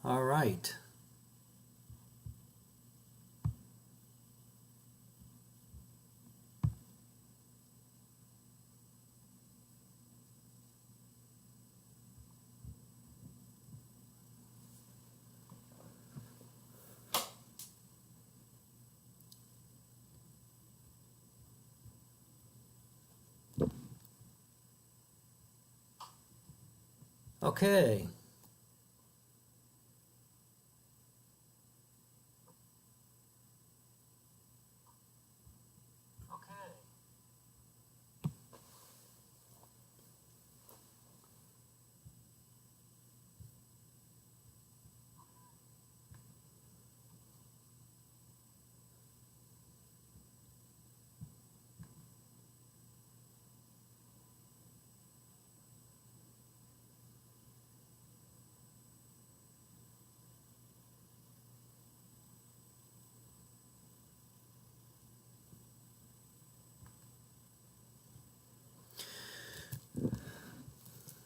All right. Okay.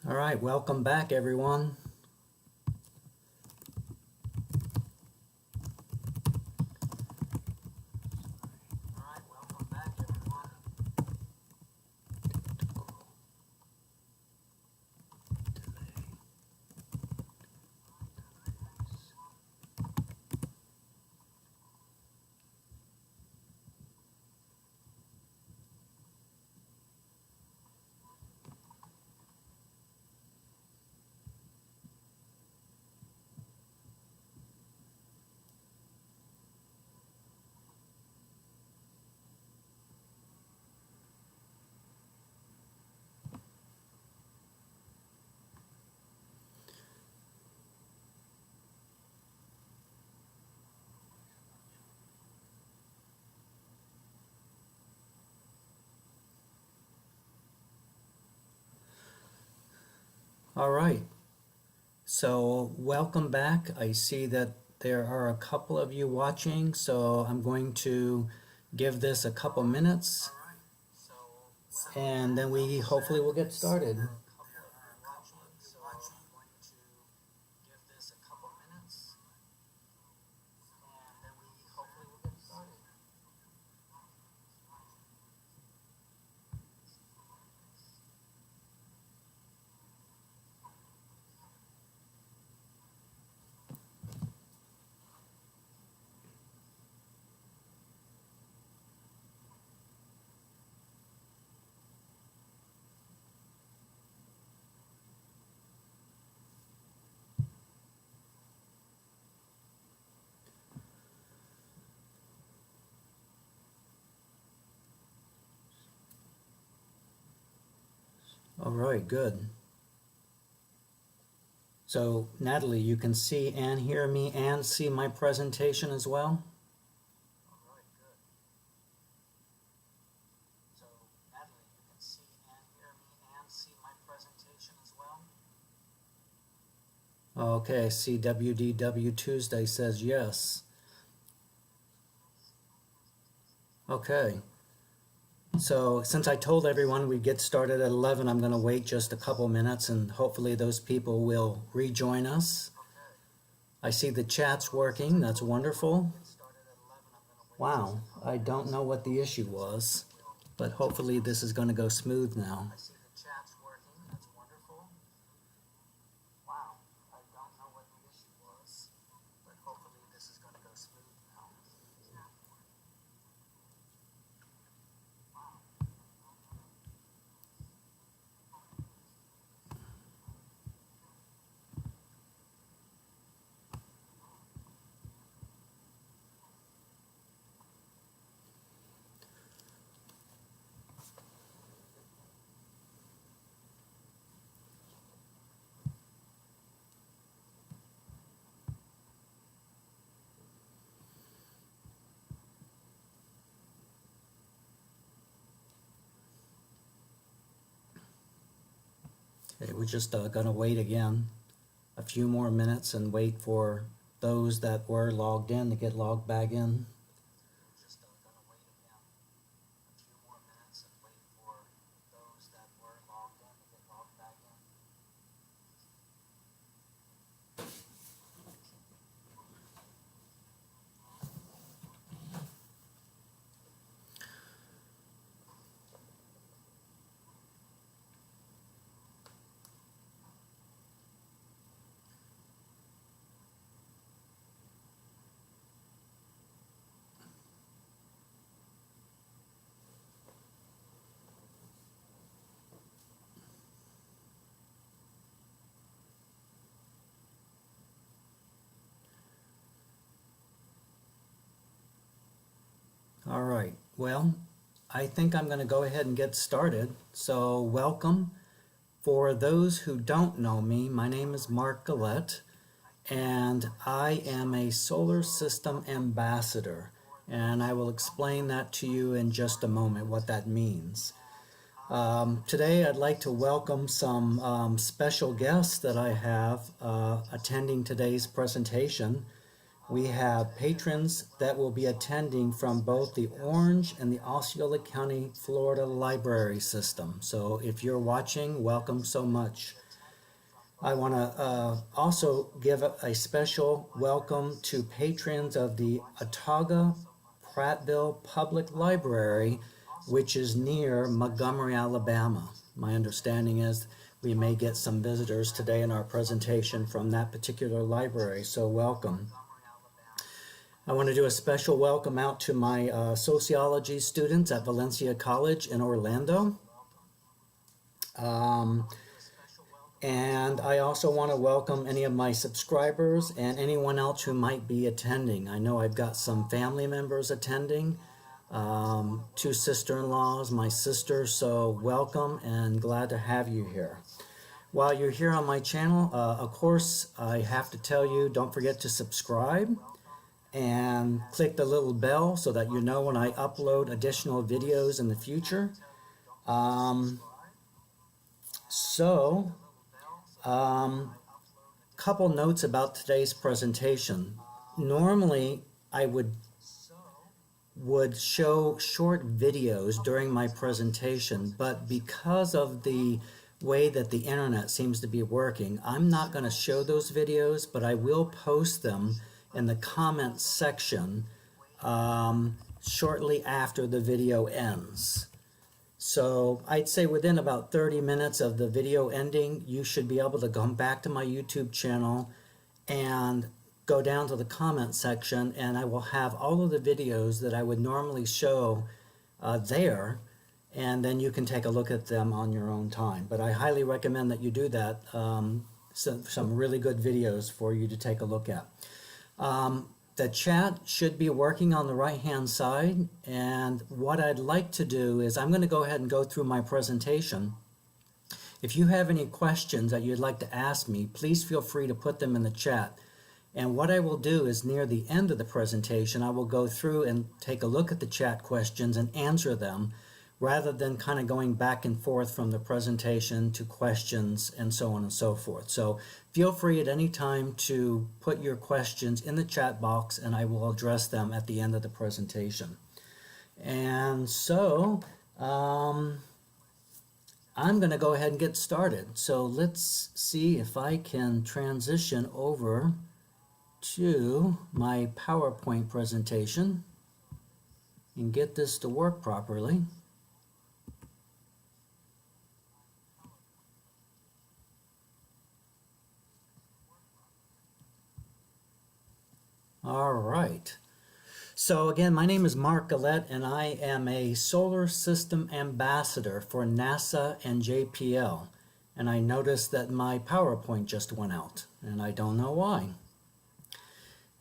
All right, welcome back, everyone. All right, so welcome back. I see that there are a couple of you watching, so I'm going to give this a couple minutes and then we hopefully will get started. All right, good. So, Natalie, you can see and hear me and see my presentation as well? Okay, CWDW Tuesday says yes. Okay. So since I told everyone we'd get started at 11, I'm going to wait just a couple minutes and hopefully those people will rejoin us. I see the chat's working. That's wonderful. Wow, I don't know what the issue was, but hopefully this is going to go smooth now. Okay, we're just going to wait again a few more minutes and wait for those that were logged in to get logged back in. All right, well, I think I'm going to go ahead and get started. So welcome. For those who don't know me, my name is Mark Guillette, and I am a solar system ambassador. And I will explain that to you in just a moment, what that means. Today I'd like to welcome some special guests that I have attending today's presentation. We have patrons that will be attending from both the Orange and the Osceola County, Florida Library System. So if you're watching, welcome so much. I want to also give a special welcome to patrons of the Autauga-Prattville Public Library, which is near Montgomery, Alabama. My understanding is we may get some visitors today in our presentation from that particular library, so welcome. I want to do a special welcome out to my sociology students at Valencia College in Orlando. And I also want to welcome any of my subscribers and anyone else who might be attending. I know I've got some family members attending, two sister-in-laws, my sister, so welcome and glad to have you here. While you're here on my channel, of course, I have to tell you, don't forget to subscribe and click the little bell so that you know when I upload additional videos in the future. Couple notes about today's presentation. Normally, I would show short videos during my presentation, but because of the way that the internet seems to be working, I'm not going to show those videos, but I will post them in the comments section shortly after the video ends. So I'd say within about 30 minutes of the video ending, you should be able to come back to my YouTube channel and go down to the comment section, and I will have all of the videos that I would normally show there, and then you can take a look at them on your own time. But I highly recommend that you do that. Some really good videos for you to take a look at. The chat should be working on the right-hand side, and what I'd like to do is I'm going to go ahead and go through my presentation. If you have any questions that you'd like to ask me, please feel free to put them in the chat. And what I will do is near the end of the presentation, I will go through and take a look at the chat questions and answer them, rather than kind of going back and forth from the presentation to questions and so on and so forth. So feel free at any time to put your questions in the chat box and I will address them at the end of the presentation. And so I'm going to go ahead and get started. So let's see if I can transition over to my PowerPoint presentation and get this to work properly. All right. So again, my name is Mark Guillette, and I am a solar system ambassador for NASA and JPL. And I noticed that my PowerPoint just went out, and I don't know why.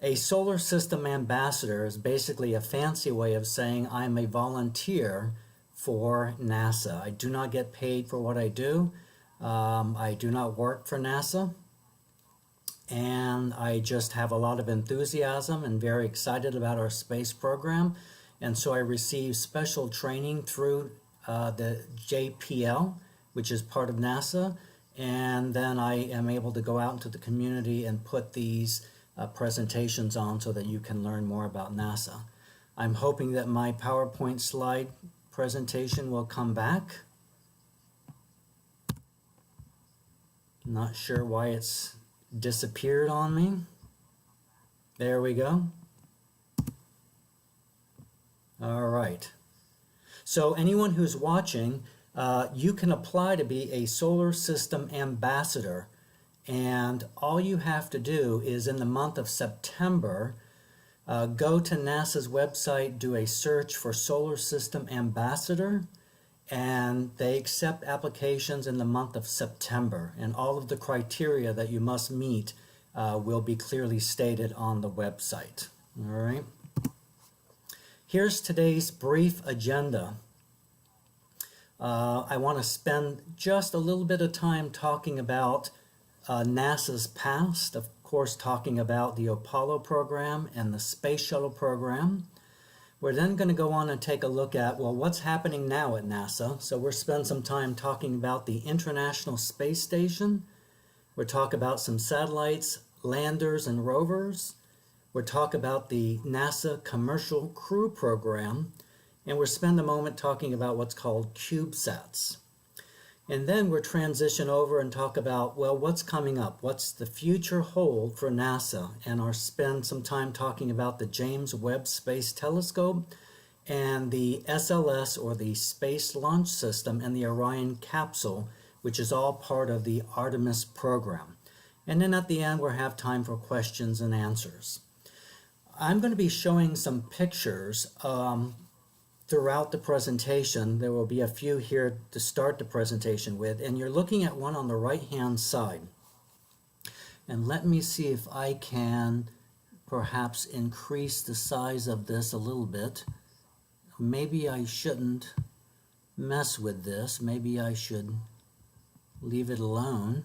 A solar system ambassador is basically a fancy way of saying I'm a volunteer for NASA. I do not get paid for what I do. I do not work for NASA. And I just have a lot of enthusiasm and very excited about our space program. And so I received special training through the JPL, which is part of NASA. And then I am able to go out into the community and put these presentations on so that you can learn more about NASA. I'm hoping that my PowerPoint slide presentation will come back. Not sure why it's disappeared on me. There we go. All right. So anyone who's watching, you can apply to be a solar system ambassador, and all you have to do is in the month of September, go to NASA's website, do a search for solar system ambassador, and they accept applications in the month of September, and all of the criteria that you must meet will be clearly stated on the website. All right. Here's today's brief agenda. I want to spend just a little bit of time talking about NASA's past, of course talking about the Apollo program and the Space Shuttle program. We're then going to go on and take a look at, well, what's happening now at NASA. So we'll spend some time talking about the International Space Station. We'll talk about some satellites, landers, and rovers. We'll talk about the NASA Commercial Crew Program. And we'll spend a moment talking about what's called CubeSats. And then we'll transition over and talk about, well, what's coming up? What's the future hold for NASA? And I'll spend some time talking about the James Webb Space Telescope and the SLS, or the Space Launch System, and the Orion capsule, which is all part of the Artemis program. And then at the end, we'll have time for questions and answers. I'm going to be showing some pictures throughout the presentation. There will be a few here to start the presentation with, and you're looking at one on the right hand side. And let me see if I can perhaps increase the size of this a little bit. Maybe I shouldn't mess with this. Maybe I should leave it alone.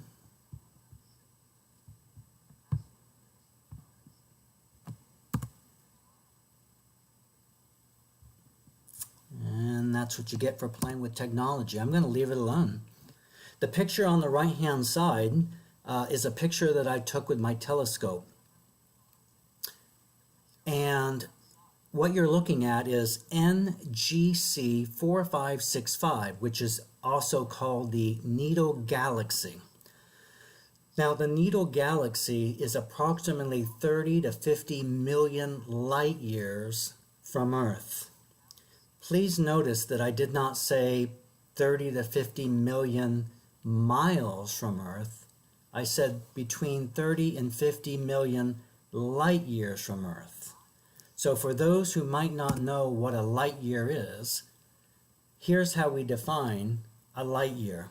And that's what you get for playing with technology. I'm going to leave it alone. The picture on the right hand side is a picture that I took with my telescope. And what you're looking at is NGC 4565, which is also called the Needle Galaxy. Now, the Needle Galaxy is approximately 30 to 50 million light years from Earth. Please notice that I did not say 30 to 50 million miles from Earth. I said between 30 and 50 million light years from Earth. So for those who might not know what a light year is, here's how we define a light year.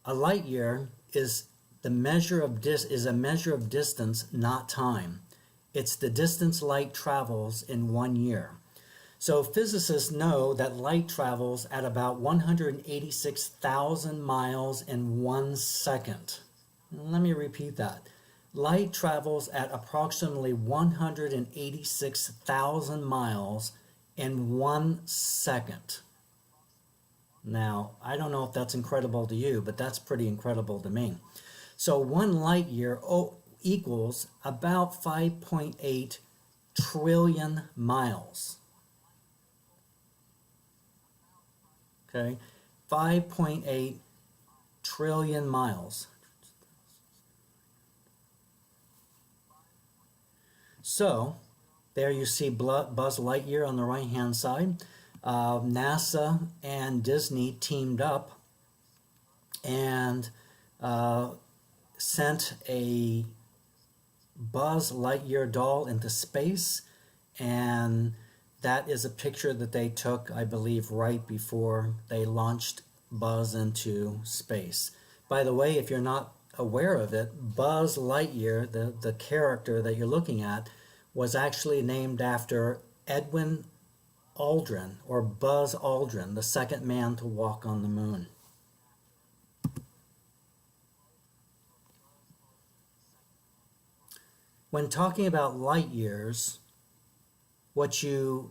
A light year is a measure of distance, not time. It's the distance light travels in 1 year. So physicists know that light travels at about 186,000 miles in 1 second. Let me repeat that. Light travels at approximately 186,000 miles in 1 second. Now, I don't know if that's incredible to you, but that's pretty incredible to me. So 1 light year equals about 5.8 trillion miles. Okay, 5.8 trillion miles. So, there you see Buzz Lightyear on the right-hand side. NASA and Disney teamed up and sent a Buzz Lightyear doll into space, and that is a picture that they took, I believe, right before they launched Buzz into space. By the way, if you're not aware of it, Buzz Lightyear, the character that you're looking at, was actually named after Edwin Aldrin, or Buzz Aldrin, the second man to walk on the moon. When talking about light years, what you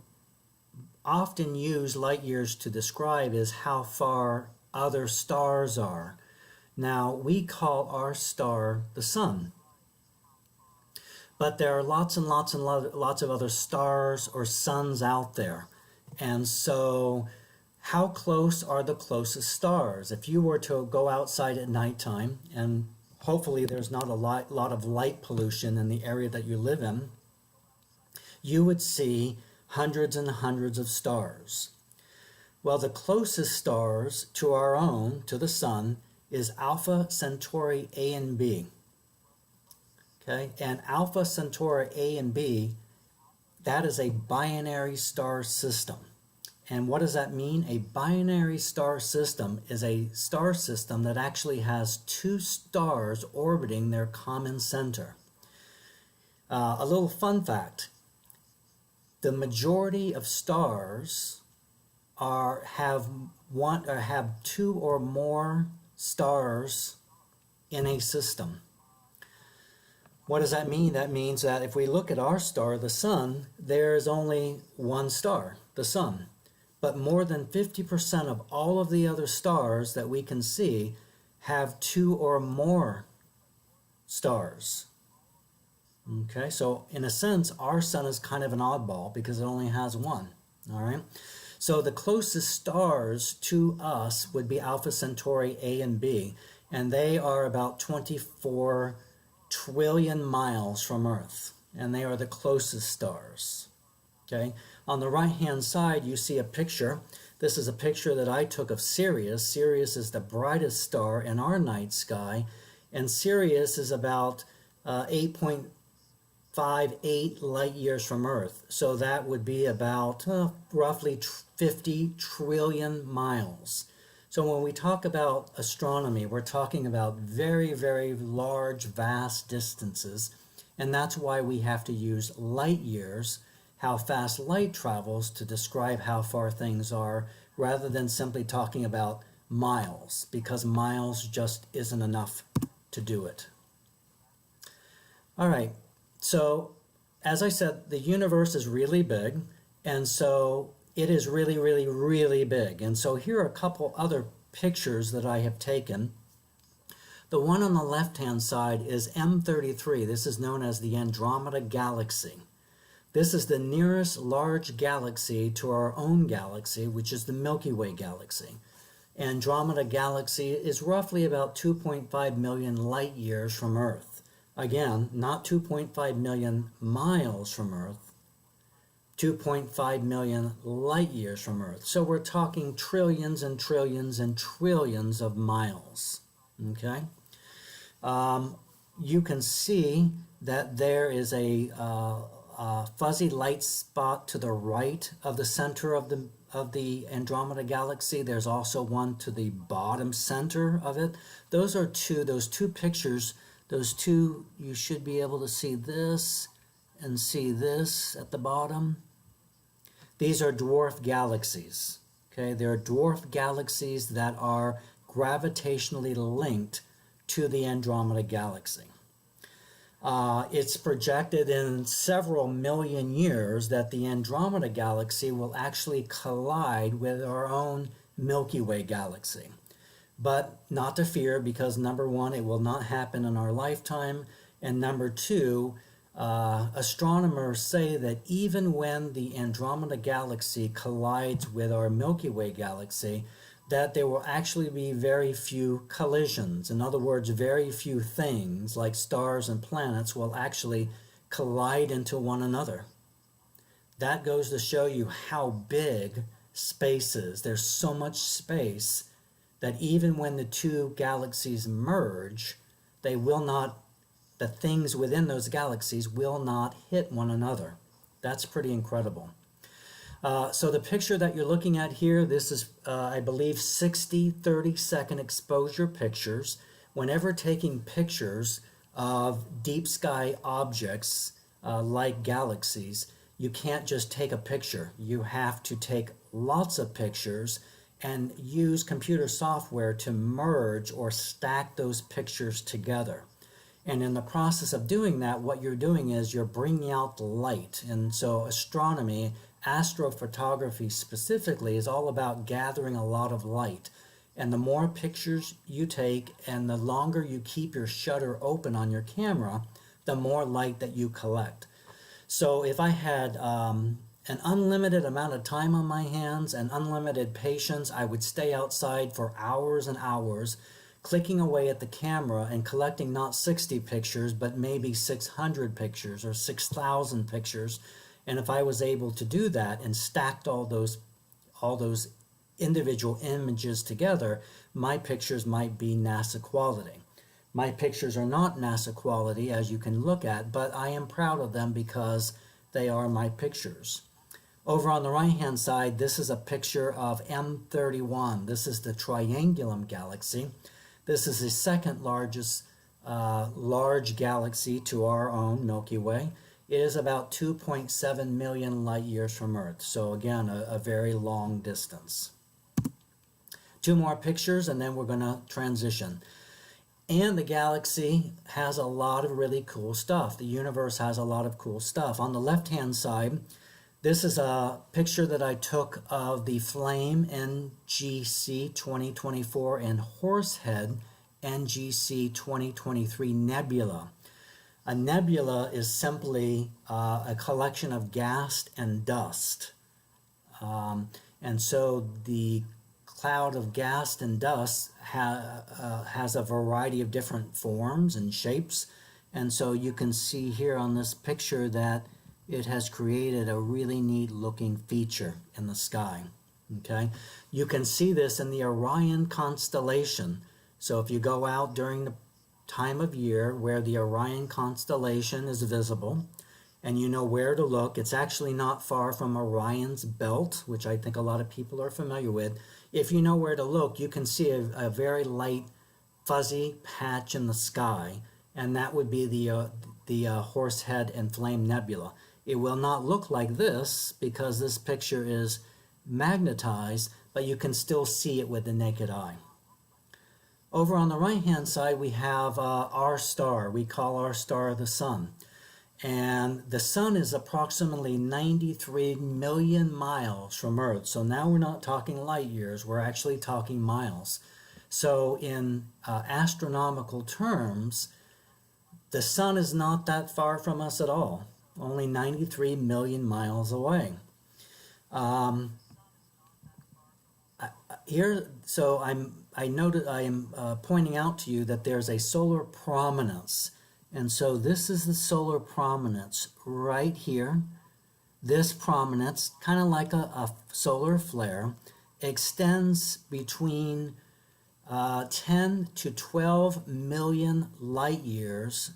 often use light years to describe is how far other stars are. Now, we call our star the sun. But there are lots and lots and lots of other stars or suns out there. And so, how close are the closest stars? If you were to go outside at nighttime, and hopefully there's not a lot of light pollution in the area that you live in, you would see hundreds and hundreds of stars. Well, the closest stars to our own, to the sun, is Alpha Centauri A and B. Okay, and Alpha Centauri A and B, that is a binary star system. And what does that mean? A binary star system is a star system that actually has two stars orbiting their common center. A little fun fact. the majority of stars have two or more stars in a system. What does that mean? That means that if we look at our star, the sun, there is only one star, the sun. But more than 50% of all of the other stars that we can see have two or more stars. Okay, so in a sense, our sun is kind of an oddball because it only has one. All right, so the closest stars to us would be Alpha Centauri A and B, and they are about 24 trillion miles from Earth, and they are the closest stars. Okay, on the right hand side you see a picture. This is a picture that I took of Sirius. Sirius is the brightest star in our night sky, and Sirius is about 8.58 light years from Earth, so that would be about roughly 50 trillion miles. So when we talk about astronomy, we're talking about very, very large, vast distances, and that's why we have to use light years, how fast light travels, to describe how far things are, rather than simply talking about miles, because miles just isn't enough to do it. All right, so as I said, the universe is really big, and so it is really, really, really big. And so here are a couple other pictures that I have taken. The one on the left-hand side is M33. This is known as the Andromeda Galaxy. This is the nearest large galaxy to our own galaxy, which is the Milky Way galaxy. Andromeda Galaxy is roughly about 2.5 million light years from Earth. Again, not 2.5 million miles from Earth, 2.5 million light years from Earth. So we're talking trillions and trillions and trillions of miles. Okay? You can see that there is a fuzzy light spot to the right of the center of the Andromeda Galaxy. There's also one to the bottom center of it. Those two pictures, you should be able to see this and see this at the bottom. These are dwarf galaxies. Okay, they're dwarf galaxies that are gravitationally linked to the Andromeda Galaxy. It's projected in several million years that the Andromeda Galaxy will actually collide with our own Milky Way galaxy. But not to fear, because number one, it will not happen in our lifetime, and number two, astronomers say that even when the Andromeda Galaxy collides with our Milky Way galaxy, that there will actually be very few collisions. In other words, very few things like stars and planets will actually collide into one another. That goes to show you how big space is. There's so much space that even when the two galaxies merge, the things within those galaxies will not hit one another. That's pretty incredible. So the picture that you're looking at here, this is, I believe, 60 30-second exposure pictures. Whenever taking pictures of deep sky objects like galaxies, you can't just take a picture. You have to take lots of pictures and use computer software to merge or stack those pictures together. And in the process of doing that, what you're doing is you're bringing out the light. And so astronomy, astrophotography specifically, is all about gathering a lot of light. And the more pictures you take and the longer you keep your shutter open on your camera, the more light that you collect. So if I had an unlimited amount of time on my hands and unlimited patience, I would stay outside for hours and hours, clicking away at the camera and collecting not 60 pictures, but maybe 600 pictures or 6,000 pictures. And if I was able to do that and stacked all those individual images together, my pictures might be NASA quality. My pictures are not NASA quality, as you can look at, but I am proud of them because they are my pictures. Over on the right-hand side, this is a picture of M31. This is the Triangulum Galaxy. This is the second largest large galaxy to our own Milky Way. it is about 2.7 million light years from Earth. So again, a very long distance. Two more pictures and then we're going to transition. And the galaxy has a lot of really cool stuff. The universe has a lot of cool stuff. On the left-hand side, this is a picture that I took of the Flame NGC 2024 and Horsehead NGC 2023 nebula. A nebula is simply a collection of gas and dust. And so the cloud of gas and dust has a variety of different forms and shapes. And so you can see here on this picture that it has created a really neat looking feature in the sky. Okay, you can see this in the Orion constellation. So if you go out during the time of year where the Orion constellation is visible and you know where to look, it's actually not far from Orion's belt, which I think a lot of people are familiar with. If you know where to look, you can see a very light fuzzy patch in the sky, and that would be the Horsehead and Flame Nebula. It will not look like this because this picture is magnetized, but you can still see it with the naked eye. Over on the right-hand side, we have our star. We call our star the Sun. And the Sun is approximately 93 million miles from Earth. So now we're not talking light years, we're actually talking miles. So in astronomical terms, the Sun is not that far from us at all, only 93 million miles away. I am pointing out to you that there's a solar prominence. And so this is the solar prominence right here. This prominence, kind of like a solar flare, extends between 10 to 12 million light years.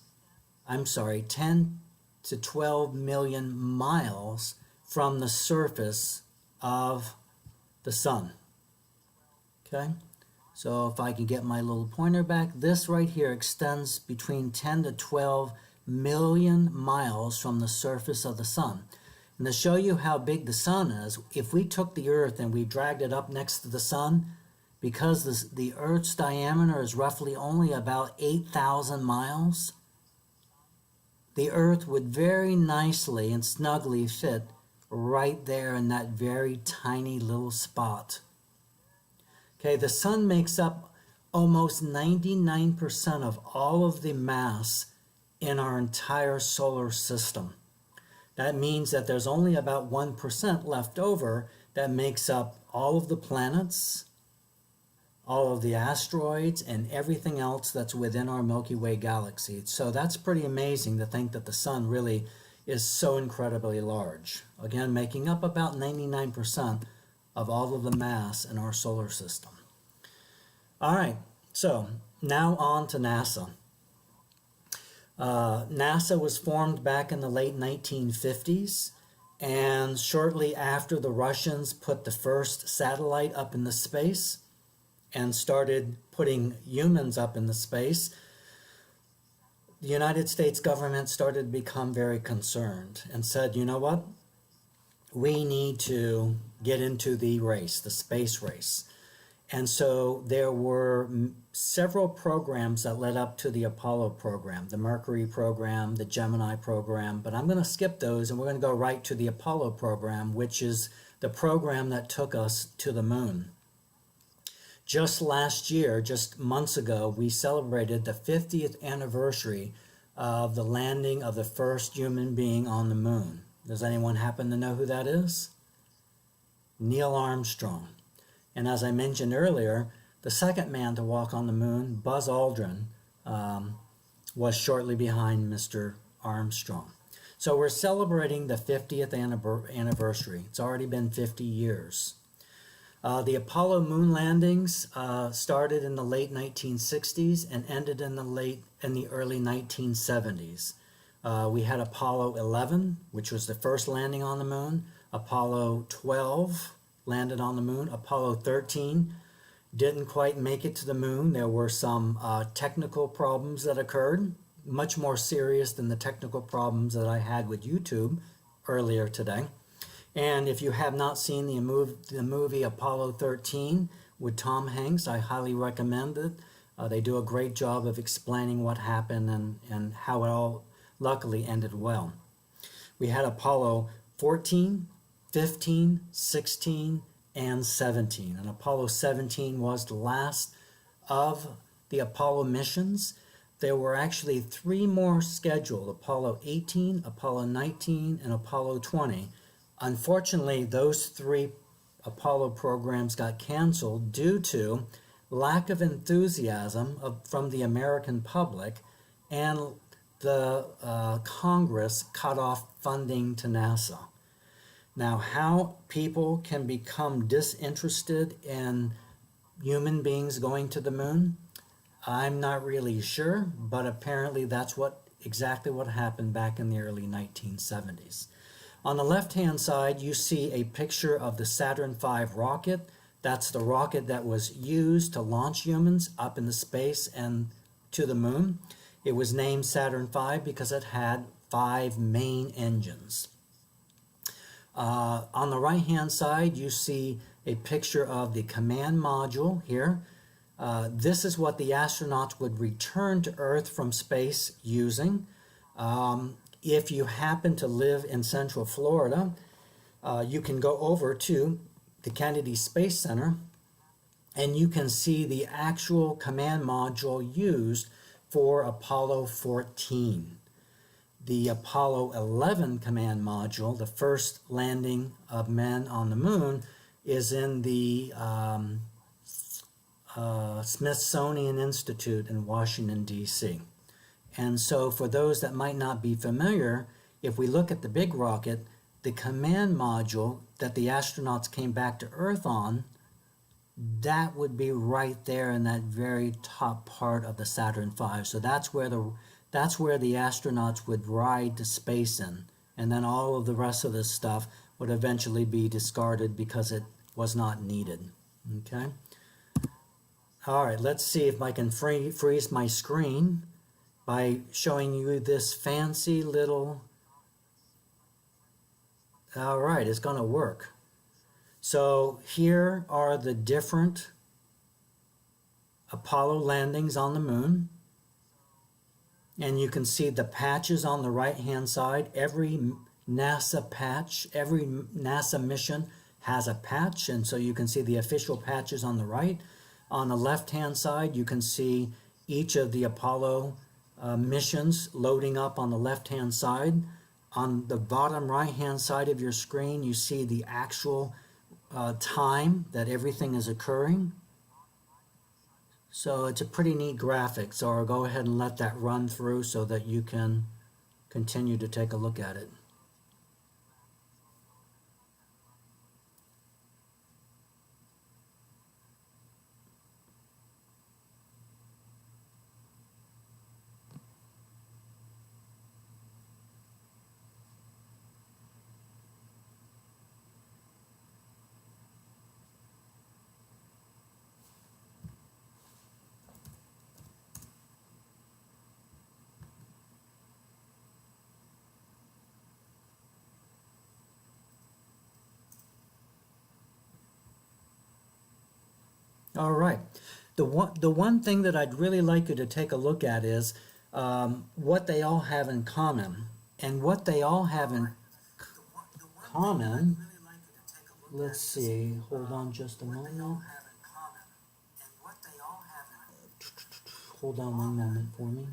10 to 12 million miles from the surface of the Sun. Okay? So if I can get my little pointer back, this right here extends between 10 to 12 million miles from the surface of the Sun. And to show you how big the Sun is, if we took the Earth and we dragged it up next to the Sun, because the Earth's diameter is roughly only about 8,000 miles, the Earth would very nicely and snugly fit right there in that very tiny little spot. Okay, the Sun makes up almost 99% of all of the mass in our entire solar system. That means that there's only about 1% left over that makes up all of the planets, all of the asteroids, and everything else that's within our Milky Way galaxy. So that's pretty amazing to think that the Sun really is so incredibly large. Again, making up about 99% of all of the mass in our solar system. All right, so now on to NASA. NASA was formed back in the late 1950s, and shortly after the Russians put the first satellite up in the space and started putting humans up in the space, the United States government started to become very concerned and said, you know what? We need to get into the race, the space race. And so there were several programs that led up to the Apollo program, the Mercury program, the Gemini program, but I'm going to skip those and we're going to go right to the Apollo program, which is the program that took us to the moon. Just last year, just months ago, we celebrated the 50th anniversary of the landing of the first human being on the moon. Does anyone happen to know who that is? Neil Armstrong. And as I mentioned earlier, the second man to walk on the moon, Buzz Aldrin, was shortly behind Mr. Armstrong. So we're celebrating the 50th anniversary. It's already been 50 years. The Apollo moon landings started in the late 1960s and ended in the early 1970s. We had Apollo 11, which was the first landing on the moon. Apollo 12 landed on the moon. Apollo 13 didn't quite make it to the moon. There were some technical problems that occurred, much more serious than the technical problems that I had with YouTube earlier today. And if you have not seen the movie Apollo 13 with Tom Hanks, I highly recommend it. They do a great job of explaining what happened and how it all luckily ended well. We had Apollo 14, 15, 16, and 17. And Apollo 17 was the last of the Apollo missions. There were actually 3 more scheduled: Apollo 18, Apollo 19, and Apollo 20. Unfortunately, those 3 Apollo programs got canceled due to lack of enthusiasm from the American public, and the Congress cut off funding to NASA. Now, how people can become disinterested in human beings going to the moon, I'm not really sure, but apparently that's exactly what happened back in the early 1970s. On the left-hand side, you see a picture of the Saturn V rocket. That's the rocket that was used to launch humans up into space and to the moon. It was named Saturn V because it had 5 main engines. On the right-hand side, you see a picture of the command module here. This is what the astronauts would return to Earth from space using. If you happen to live in Central Florida, you can go over to the Kennedy Space Center and you can see the actual command module used for Apollo 14. The Apollo 11 command module, the first landing of men on the moon, is in the Smithsonian Institute in Washington, D.C. And so for those that might not be familiar, if we look at the big rocket, the command module that the astronauts came back to Earth on, that would be right there in that very top part of the Saturn V. So that's where the astronauts would ride to space in. And then all of the rest of this stuff would eventually be discarded because it was not needed. Okay? All right, let's see if I can freeze my screen by showing you this fancy little... All right, it's going to work. So here are the different Apollo landings on the moon. And you can see the patches on the right-hand side. Every NASA patch, every NASA mission has a patch, and so you can see the official patches on the right. On the left-hand side, you can see each of the Apollo missions loading up on the left-hand side. On the bottom right-hand side of your screen, you see the actual time that everything is occurring. So it's a pretty neat graphic. So I'll go ahead and let that run through so that you can continue to take a look at it. All right. The one thing that I'd really like you to take a look at is what they all have in common. And what they all have in common, let's see, hold on just a moment. Hold on one moment for me.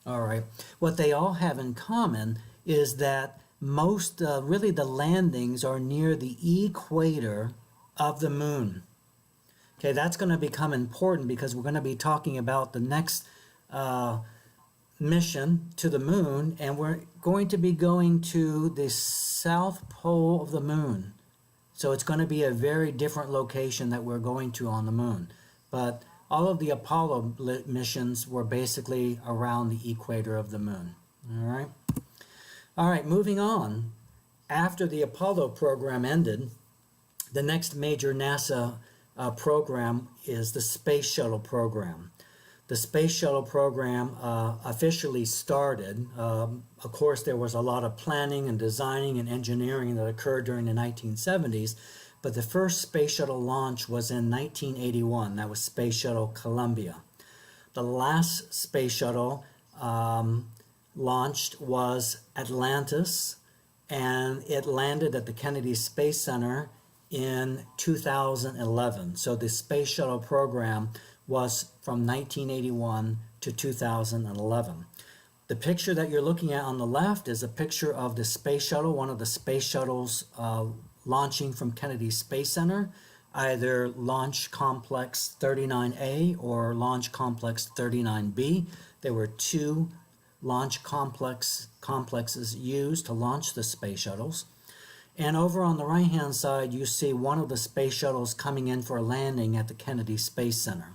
All right. What they all have in common is that most, really the landings are near the equator of the moon. Okay, that's going to become important because we're going to be talking about the next mission to the moon, and we're going to be going to the south pole of the moon. So it's going to be a very different location that we're going to on the moon. But all of the Apollo missions were basically around the equator of the moon. All right, moving on. After the Apollo program ended, the next major NASA program is the Space Shuttle program. the Space Shuttle program officially started. Of course, there was a lot of planning and designing and engineering that occurred during the 1970s, but the first Space Shuttle launch was in 1981. That was Space Shuttle Columbia. The last Space Shuttle launched was Atlantis, and it landed at the Kennedy Space Center in 2011. So the Space Shuttle program was from 1981 to 2011. The picture that you're looking at on the left is a picture of the Space Shuttle, one of the space shuttles launching from Kennedy Space Center, either Launch Complex 39A or Launch Complex 39B. There were two launch complexes used to launch the space shuttles. And over on the right-hand side, you see one of the space shuttles coming in for a landing at the Kennedy Space Center.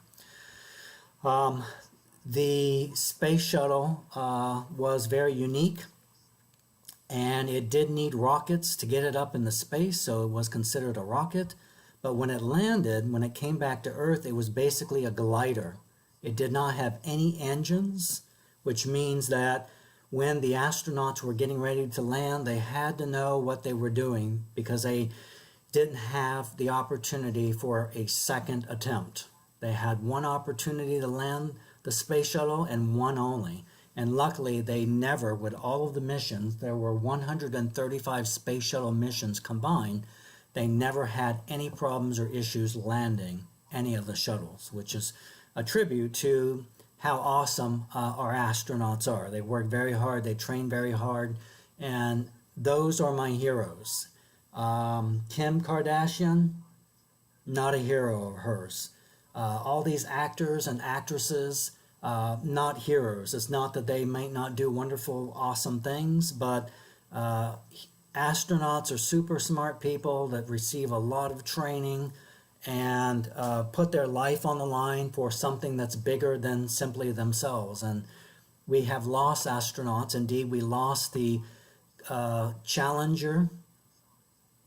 The space shuttle was very unique, and it did need rockets to get it up into space, so it was considered a rocket. But when it landed, when it came back to Earth, it was basically a glider. It did not have any engines, which means that when the astronauts were getting ready to land, they had to know what they were doing because they didn't have the opportunity for a second attempt. They had one opportunity to land the space shuttle and one only. And luckily, they never, with all of the missions, there were 135 space shuttle missions combined, they never had any problems or issues landing any of the shuttles, which is a tribute to how awesome our astronauts are. They work very hard, they train very hard, and those are my heroes. Kim Kardashian, not a hero of hers. All these actors and actresses, not heroes. It's not that they might not do wonderful, awesome things, but astronauts are super smart people that receive a lot of training and put their life on the line for something that's bigger than simply themselves. And we have lost astronauts. Indeed, we lost the Challenger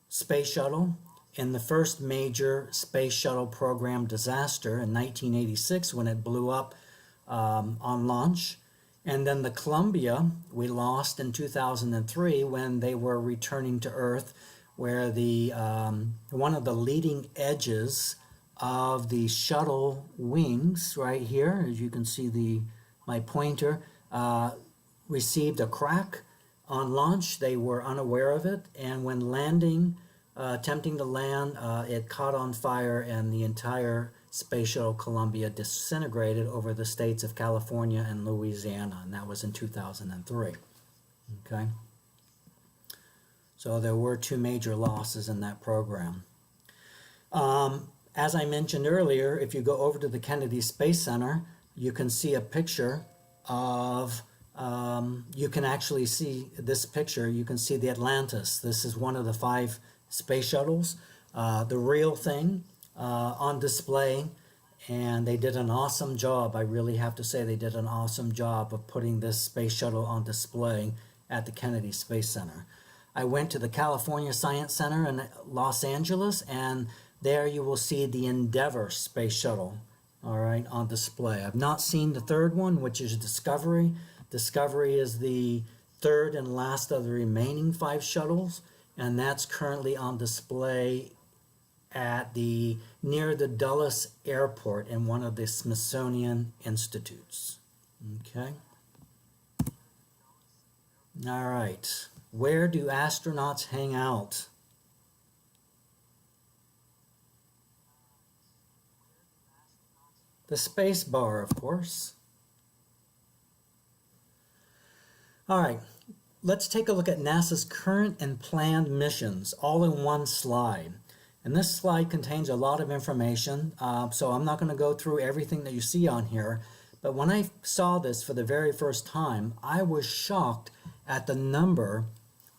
space shuttle in the first major space shuttle program disaster in 1986 when it blew up on launch. And then the Columbia we lost in 2003 when they were returning to Earth, where the one of the leading edges of the shuttle wings right here, as you can see my pointer, received a crack on launch. They were unaware of it, and when landing, attempting to land, it caught on fire and the entire Space Shuttle Columbia disintegrated over the states of California and Louisiana, and that was in 2003. Okay? So there were two major losses in that program. As I mentioned earlier, if you go over to the Kennedy Space Center, you can see a picture of, you can actually see this picture, you can see the Atlantis. This is one of the 5 space shuttles, the real thing on display, and they did an awesome job. I really have to say they did an awesome job of putting this space shuttle on display at the Kennedy Space Center. I went to the California Science Center in Los Angeles, and there you will see the Endeavour space shuttle, all right, on display. I've not seen the third one, which is Discovery. Discovery is the third and last of the remaining 5 shuttles, and that's currently on display at near the Dulles Airport in one of the Smithsonian Institutes. Okay. All right. Where do astronauts hang out? The space bar, of course. All right. Let's take a look at NASA's current and planned missions all in one slide. And this slide contains a lot of information, so I'm not going to go through everything that you see on here. But when I saw this for the very first time, I was shocked at the number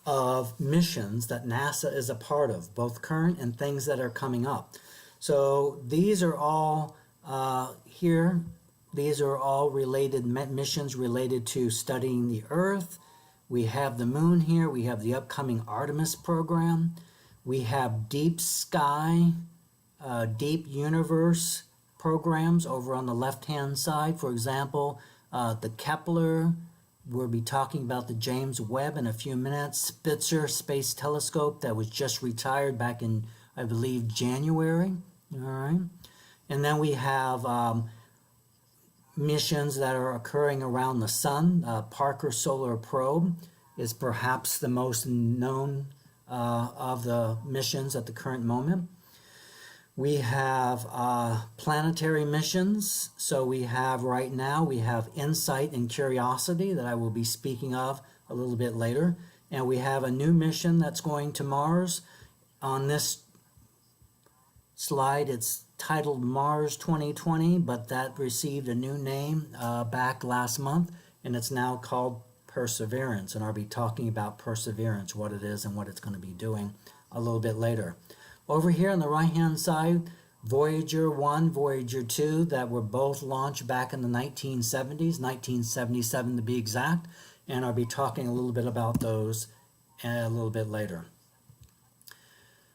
of missions that NASA is a part of, both current and things that are coming up. So these are all here. These are all related missions related to studying the Earth. We have the moon here. We have the upcoming Artemis program. We have deep sky, deep universe programs over on the left-hand side. For example, the Kepler, we'll be talking about the James Webb in a few minutes. Spitzer Space Telescope that was just retired back in, I believe, January. All right. And then we have missions that are occurring around the sun. Parker Solar Probe is perhaps the most known of the missions at the current moment. We have planetary missions. So we have right now, we have Insight and Curiosity that I will be speaking of a little bit later. And we have a new mission that's going to Mars. On this slide, it's titled Mars 2020, but that received a new name back last month, and it's now called Perseverance. And I'll be talking about Perseverance, what it is and what it's going to be doing a little bit later. Over here on the right-hand side, Voyager 1, Voyager 2, that were both launched back in the 1970s, 1977 to be exact, and I'll be talking a little bit about those a little bit later.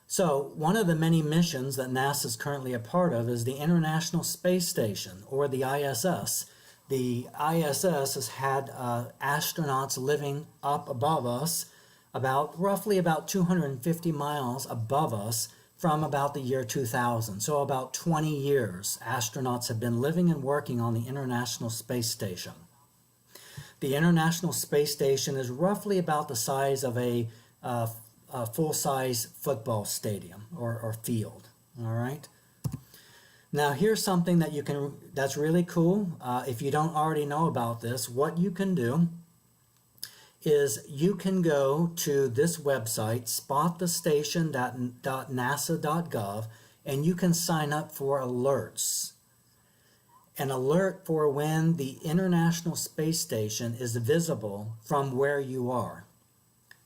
So, one of the many missions that NASA is currently a part of is the International Space Station, or the ISS. The ISS has had astronauts living up above us, roughly about 250 miles above us, from about the year 2000. So about 20 years, astronauts have been living and working on the International Space Station. The International Space Station is roughly about the size of a full-size football stadium or field. All right. Now here's something that that's really cool. If you don't already know about this, what you can do is you can go to this website, spotthestation.nasa.gov, and you can sign up for alerts. An alert for when the International Space Station is visible from where you are.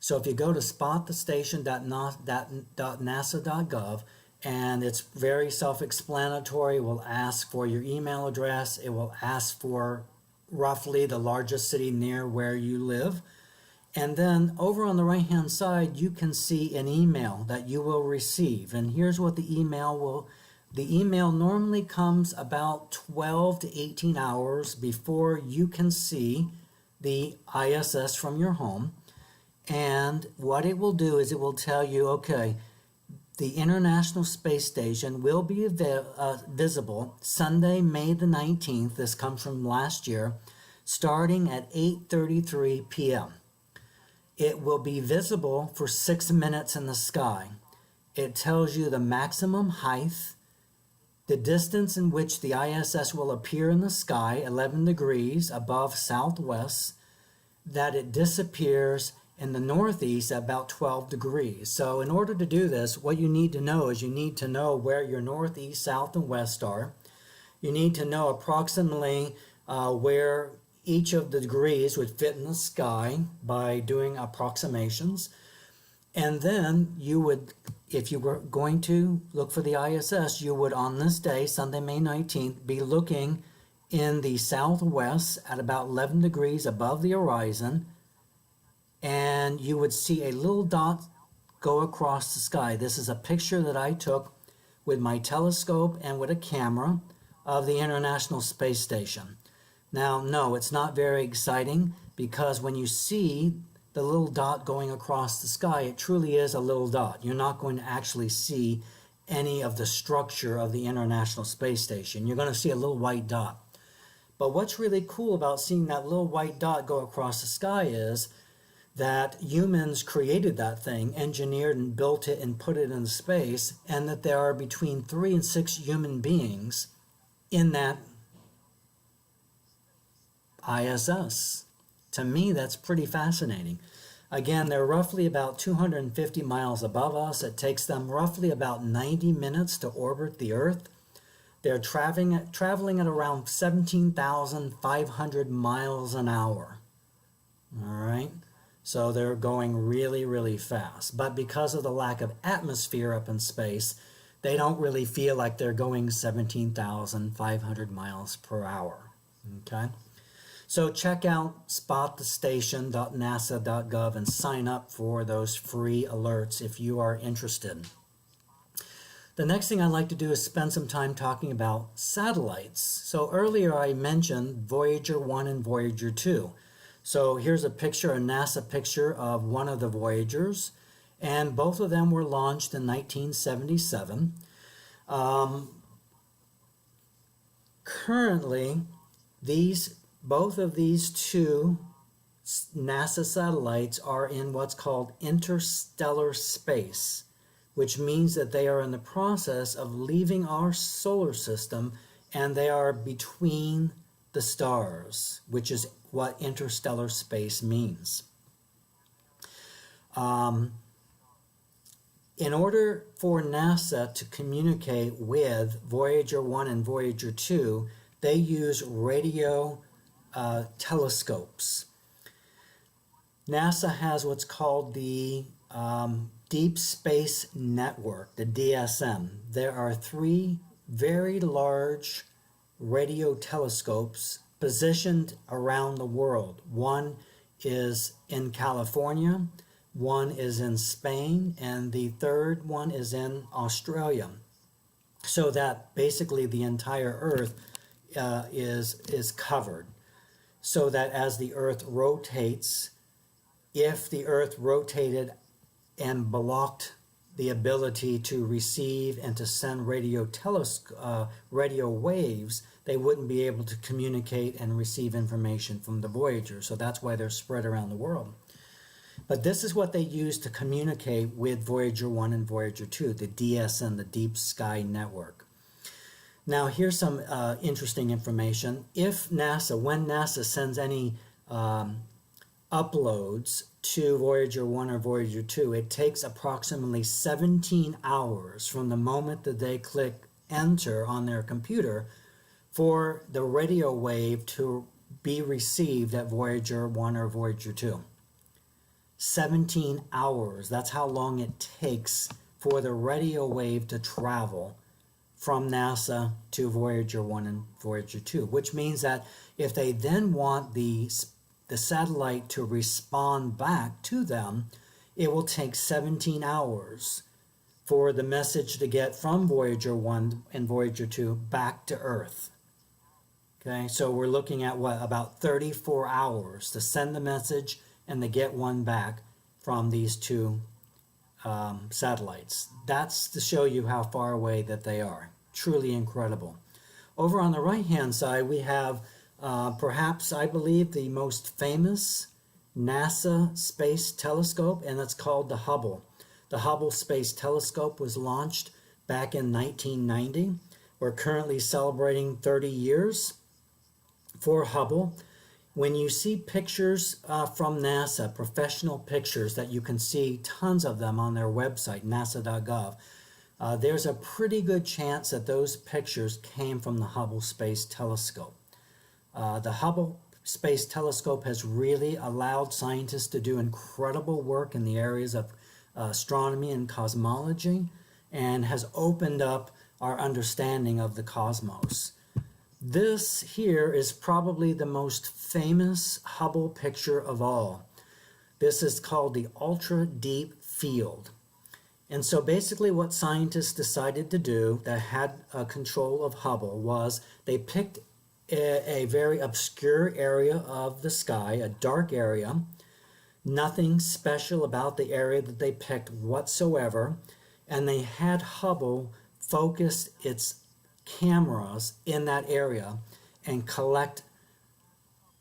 So if you go to spotthestation.nasa.gov, and it's very self-explanatory, it will ask for your email address, it will ask for roughly the largest city near where you live. And then over on the right-hand side, you can see an email that you will receive. And here's what the email normally comes about 12 to 18 hours before you can see the ISS from your home. And what it will do is it will tell you, okay, the International Space Station will be visible Sunday, May the 19th. This comes from last year, starting at 8:33 p.m. It will be visible for 6 minutes in the sky. It tells you the maximum height, the distance in which the ISS will appear in the sky, 11 degrees above southwest, that it disappears in the northeast at about 12 degrees. So in order to do this, what you need to know is you need to know where your northeast, south, and west are. You need to know approximately where each of the degrees would fit in the sky by doing approximations. And then you would, if you were going to look for the ISS, you would on this day, Sunday, May 19th, be looking in the southwest at about 11 degrees above the horizon, and you would see a little dot go across the sky. This is a picture that I took with my telescope and with a camera of the International Space Station. Now, no, it's not very exciting, because when you see the little dot going across the sky, it truly is a little dot. You're not going to actually see any of the structure of the International Space Station. You're going to see a little white dot. But what's really cool about seeing that little white dot go across the sky is that humans created that thing, engineered and built it and put it in space, and that there are between 3 and 6 human beings in that ISS. To me, that's pretty fascinating. Again, they're roughly about 250 miles above us. It takes them roughly about 90 minutes to orbit the Earth. They're traveling at around 17,500 miles an hour. All right? So they're going really, really fast. But because of the lack of atmosphere up in space, they don't really feel like they're going 17,500 miles per hour. Okay? So check out spotthestation.nasa.gov and sign up for those free alerts if you are interested. The next thing I'd like to do is spend some time talking about satellites. So earlier I mentioned Voyager 1 and Voyager 2. So here's a picture, a NASA picture of one of the Voyagers, and both of them were launched in 1977. Currently, both of these two NASA satellites are in what's called interstellar space, which means that they are in the process of leaving our solar system and they are between the stars, which is what interstellar space means. In order for NASA to communicate with Voyager 1 and Voyager 2, they use radio telescopes. NASA has what's called the Deep Space Network, the DSN. There are 3 very large radio telescopes positioned around the world. One is in California, one is in Spain, and the third one is in Australia. So that basically the entire Earth is covered. So that as the Earth rotates, if the Earth rotated and blocked the ability to receive and to send radio waves, they wouldn't be able to communicate and receive information from the Voyager. So that's why they're spread around the world. But this is what they use to communicate with Voyager 1 and Voyager 2, the DSN, the Deep Sky Network. Now here's some interesting information. When NASA sends any uploads to Voyager 1 or Voyager 2, it takes approximately 17 hours from the moment that they click enter on their computer for the radio wave to be received at Voyager 1 or Voyager 2. 17 hours, that's how long it takes for the radio wave to travel from NASA to Voyager 1 and Voyager 2, which means that if they then want the satellite to respond back to them, it will take 17 hours for the message to get from Voyager 1 and Voyager 2 back to Earth. Okay, so we're looking at about 34 hours to send the message and to get one back from these two satellites. That's to show you how far away that they are. Truly incredible. Over on the right-hand side, we have perhaps, I believe, the most famous NASA space telescope, and it's called the Hubble. The Hubble Space Telescope was launched back in 1990. We're currently celebrating 30 years for Hubble. When you see pictures from NASA, professional pictures that you can see tons of them on their website, nasa.gov, there's a pretty good chance that those pictures came from the Hubble Space Telescope. The Hubble Space Telescope has really allowed scientists to do incredible work in the areas of astronomy and cosmology, and has opened up our understanding of the cosmos. This here is probably the most famous Hubble picture of all. This is called the Ultra Deep Field. And so basically what scientists decided to do that had control of Hubble was they picked a very obscure area of the sky, a dark area, nothing special about the area that they picked whatsoever, and they had Hubble focus its cameras in that area and collect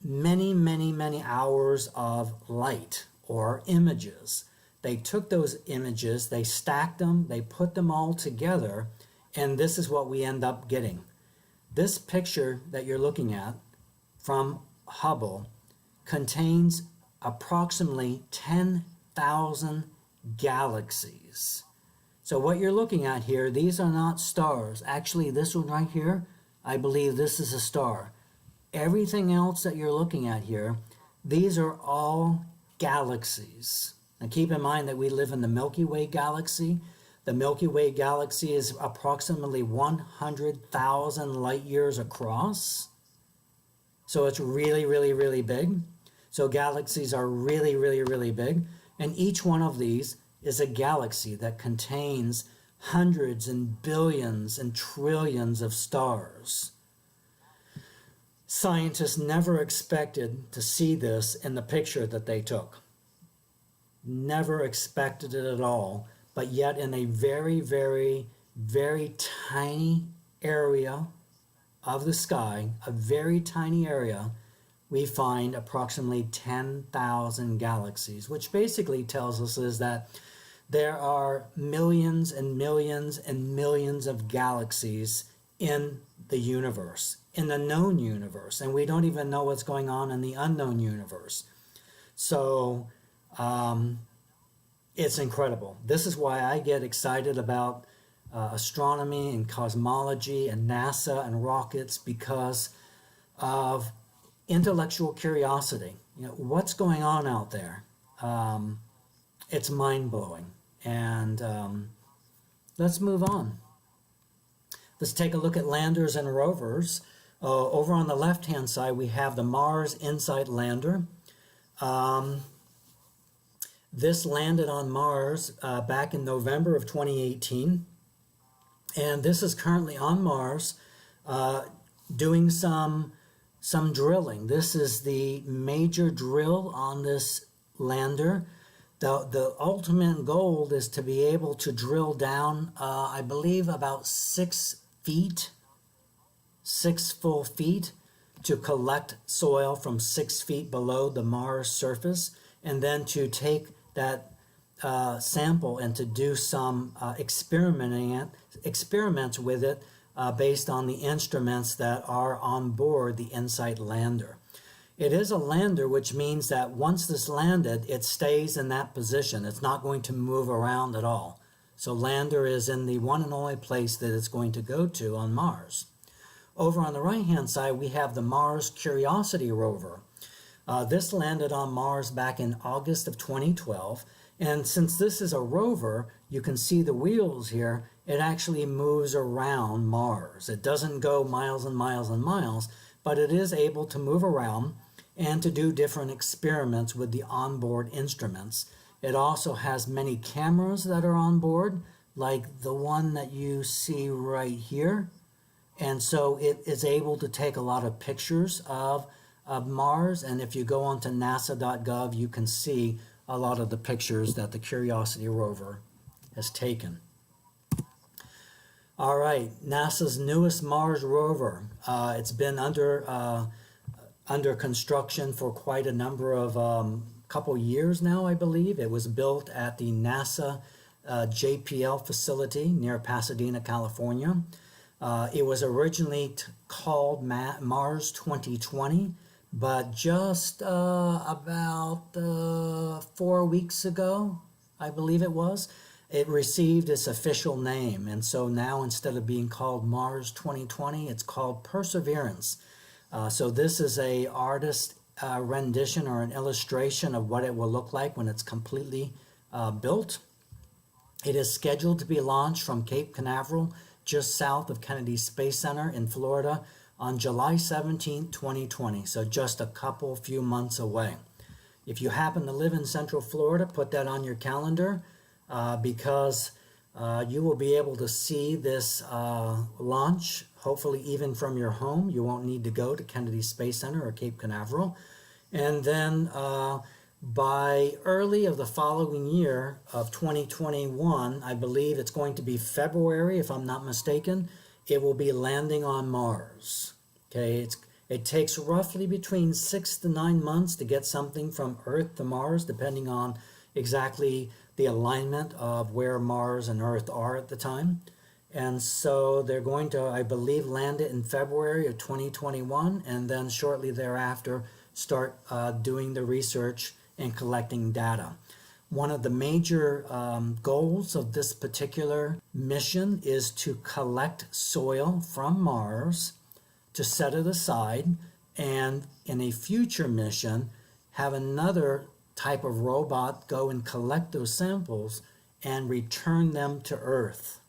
many, many, many hours of light or images. They took those images, they stacked them, they put them all together, and this is what we end up getting. This picture that you're looking at from Hubble contains approximately 10,000 galaxies. So what you're looking at here, these are not stars. Actually, this one right here, I believe this is a star. Everything else that you're looking at here, these are all galaxies. Now keep in mind that we live in the Milky Way galaxy. The Milky Way galaxy is approximately 100,000 light years across. So it's really, really, really big. So galaxies are really, really, really big. And each one of these is a galaxy that contains hundreds and billions and trillions of stars. Scientists never expected to see this in the picture that they took. Never expected it at all, but yet in a very, very, very tiny area of the sky, a very tiny area, we find approximately 10,000 galaxies, which basically tells us is that there are millions and millions and millions of galaxies in the universe, in the known universe, and we don't even know what's going on in the unknown universe. So it's incredible. This is why I get excited about astronomy and cosmology and NASA and rockets, because of intellectual curiosity. You know, what's going on out there? It's mind-blowing. And let's move on. Let's take a look at landers and rovers. Over on the left-hand side, we have the Mars InSight lander. This landed on Mars back in November of 2018. And this is currently on Mars doing some drilling. This is the major drill on this lander. The ultimate goal is to be able to drill down, I believe, about 6 feet, 6 full feet, to collect soil from 6 feet below the Mars surface, and then to take that sample and to do some experiments with it based on the instruments that are on board the InSight lander. It is a lander, which means that once this landed, it stays in that position. It's not going to move around at all. So lander is in the one and only place that it's going to go to on Mars. Over on the right-hand side, we have the Mars Curiosity rover. This landed on Mars back in August of 2012. And since this is a rover, you can see the wheels here. It actually moves around Mars. It doesn't go miles and miles and miles, but it is able to move around and to do different experiments with the onboard instruments. It also has many cameras that are on board, like the one that you see right here. And so it is able to take a lot of pictures of Mars. And if you go onto nasa.gov, you can see a lot of the pictures that the Curiosity rover has taken. All right, NASA's newest Mars rover. It's been under construction for quite a number of couple years now, I believe. It was built at the NASA JPL facility near Pasadena, California. It was originally called Mars 2020, but just about 4 weeks ago, I believe it was, it received its official name. And so now, instead of being called Mars 2020, it's called Perseverance. So this is a artist rendition or an illustration of what it will look like when it's completely built. It is scheduled to be launched from Cape Canaveral, just south of Kennedy Space Center in Florida, on July 17, 2020, so just a few months away. If you happen to live in Central Florida, put that on your calendar because you will be able to see this launch, hopefully even from your home. You won't need to go to Kennedy Space Center or Cape Canaveral. And then by early of the following year of 2021, I believe it's going to be February, if I'm not mistaken, it will be landing on Mars. Okay, it takes roughly between 6 to 9 months to get something from Earth to Mars, depending on exactly the alignment of where Mars and Earth are at the time. And so they're going to, I believe, land it in February of 2021, and then shortly thereafter start doing the research and collecting data. One of the major goals of this particular mission is to collect soil from Mars, to set it aside, and in a future mission have another type of robot go and collect those samples and return them to Earth.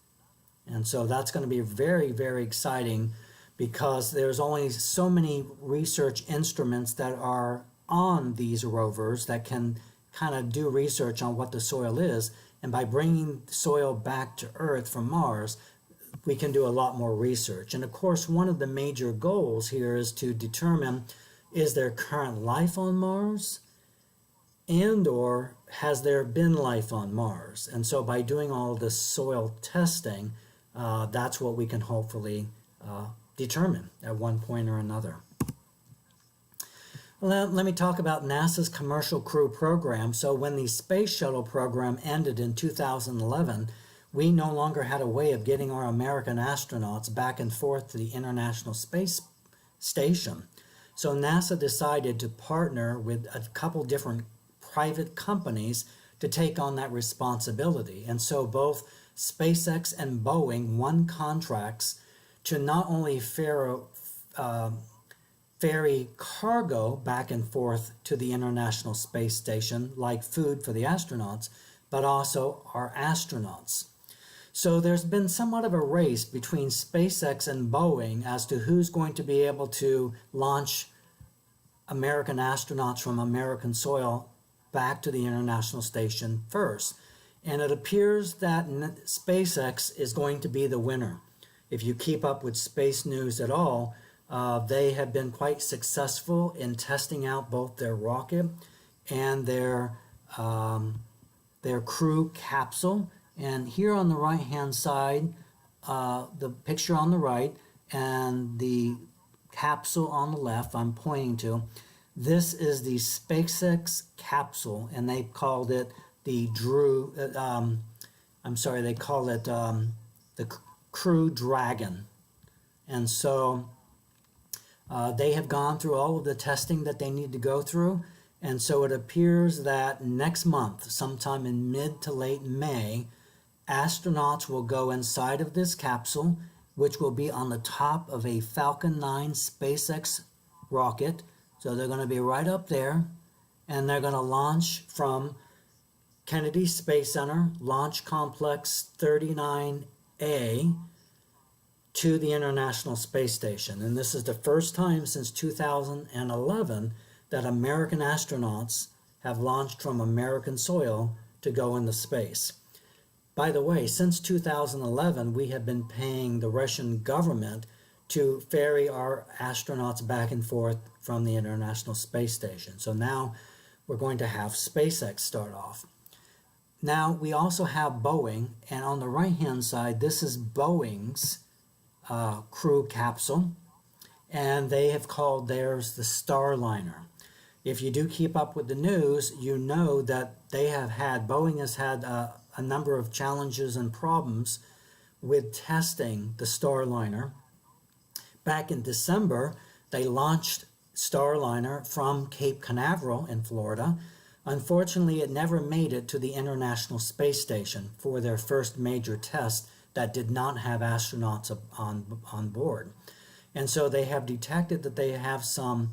And so that's going to be very, very exciting, because there's only so many research instruments that are on these rovers that can kind of do research on what the soil is. And by bringing soil back to Earth from Mars, we can do a lot more research. And of course, one of the major goals here is to determine, is there current life on Mars? And or has there been life on Mars? And so by doing all this soil testing, that's what we can hopefully determine at one point or another. Let me talk about NASA's Commercial Crew Program. So when the Space Shuttle program ended in 2011, we no longer had a way of getting our American astronauts back and forth to the International Space Station. So NASA decided to partner with a couple different private companies to take on that responsibility. And so both SpaceX and Boeing won contracts to not only ferry cargo back and forth to the International Space Station, like food for the astronauts, but also our astronauts. So there's been somewhat of a race between SpaceX and Boeing as to who's going to be able to launch American astronauts from American soil back to the International Station first. And it appears that SpaceX is going to be the winner. If you keep up with space news at all, they have been quite successful in testing out both their rocket and their crew capsule. And here on the right hand side, the picture on the right and the capsule on the left I'm pointing to, this is the SpaceX capsule, and they called it the they call it the Crew Dragon. And so they have gone through all of the testing that they need to go through, and so it appears that next month, sometime in mid to late May, astronauts will go inside of this capsule, which will be on the top of a Falcon 9 SpaceX rocket. So they're going to be right up there, and they're going to launch from Kennedy Space Center, Launch Complex 39A, to the International Space Station. And this is the first time since 2011 that American astronauts have launched from American soil to go into space. By the way, since 2011, we have been paying the Russian government to ferry our astronauts back and forth from the International Space Station. So now we're going to have SpaceX start off. Now we also have Boeing, and on the right-hand side, this is Boeing's crew capsule, and they have called theirs the Starliner. If you do keep up with the news, you know that Boeing has had a number of challenges and problems with testing the Starliner. Back in December, they launched Starliner from Cape Canaveral in Florida. Unfortunately, it never made it to the International Space Station for their first major test that did not have astronauts on board. And so they have detected that they have some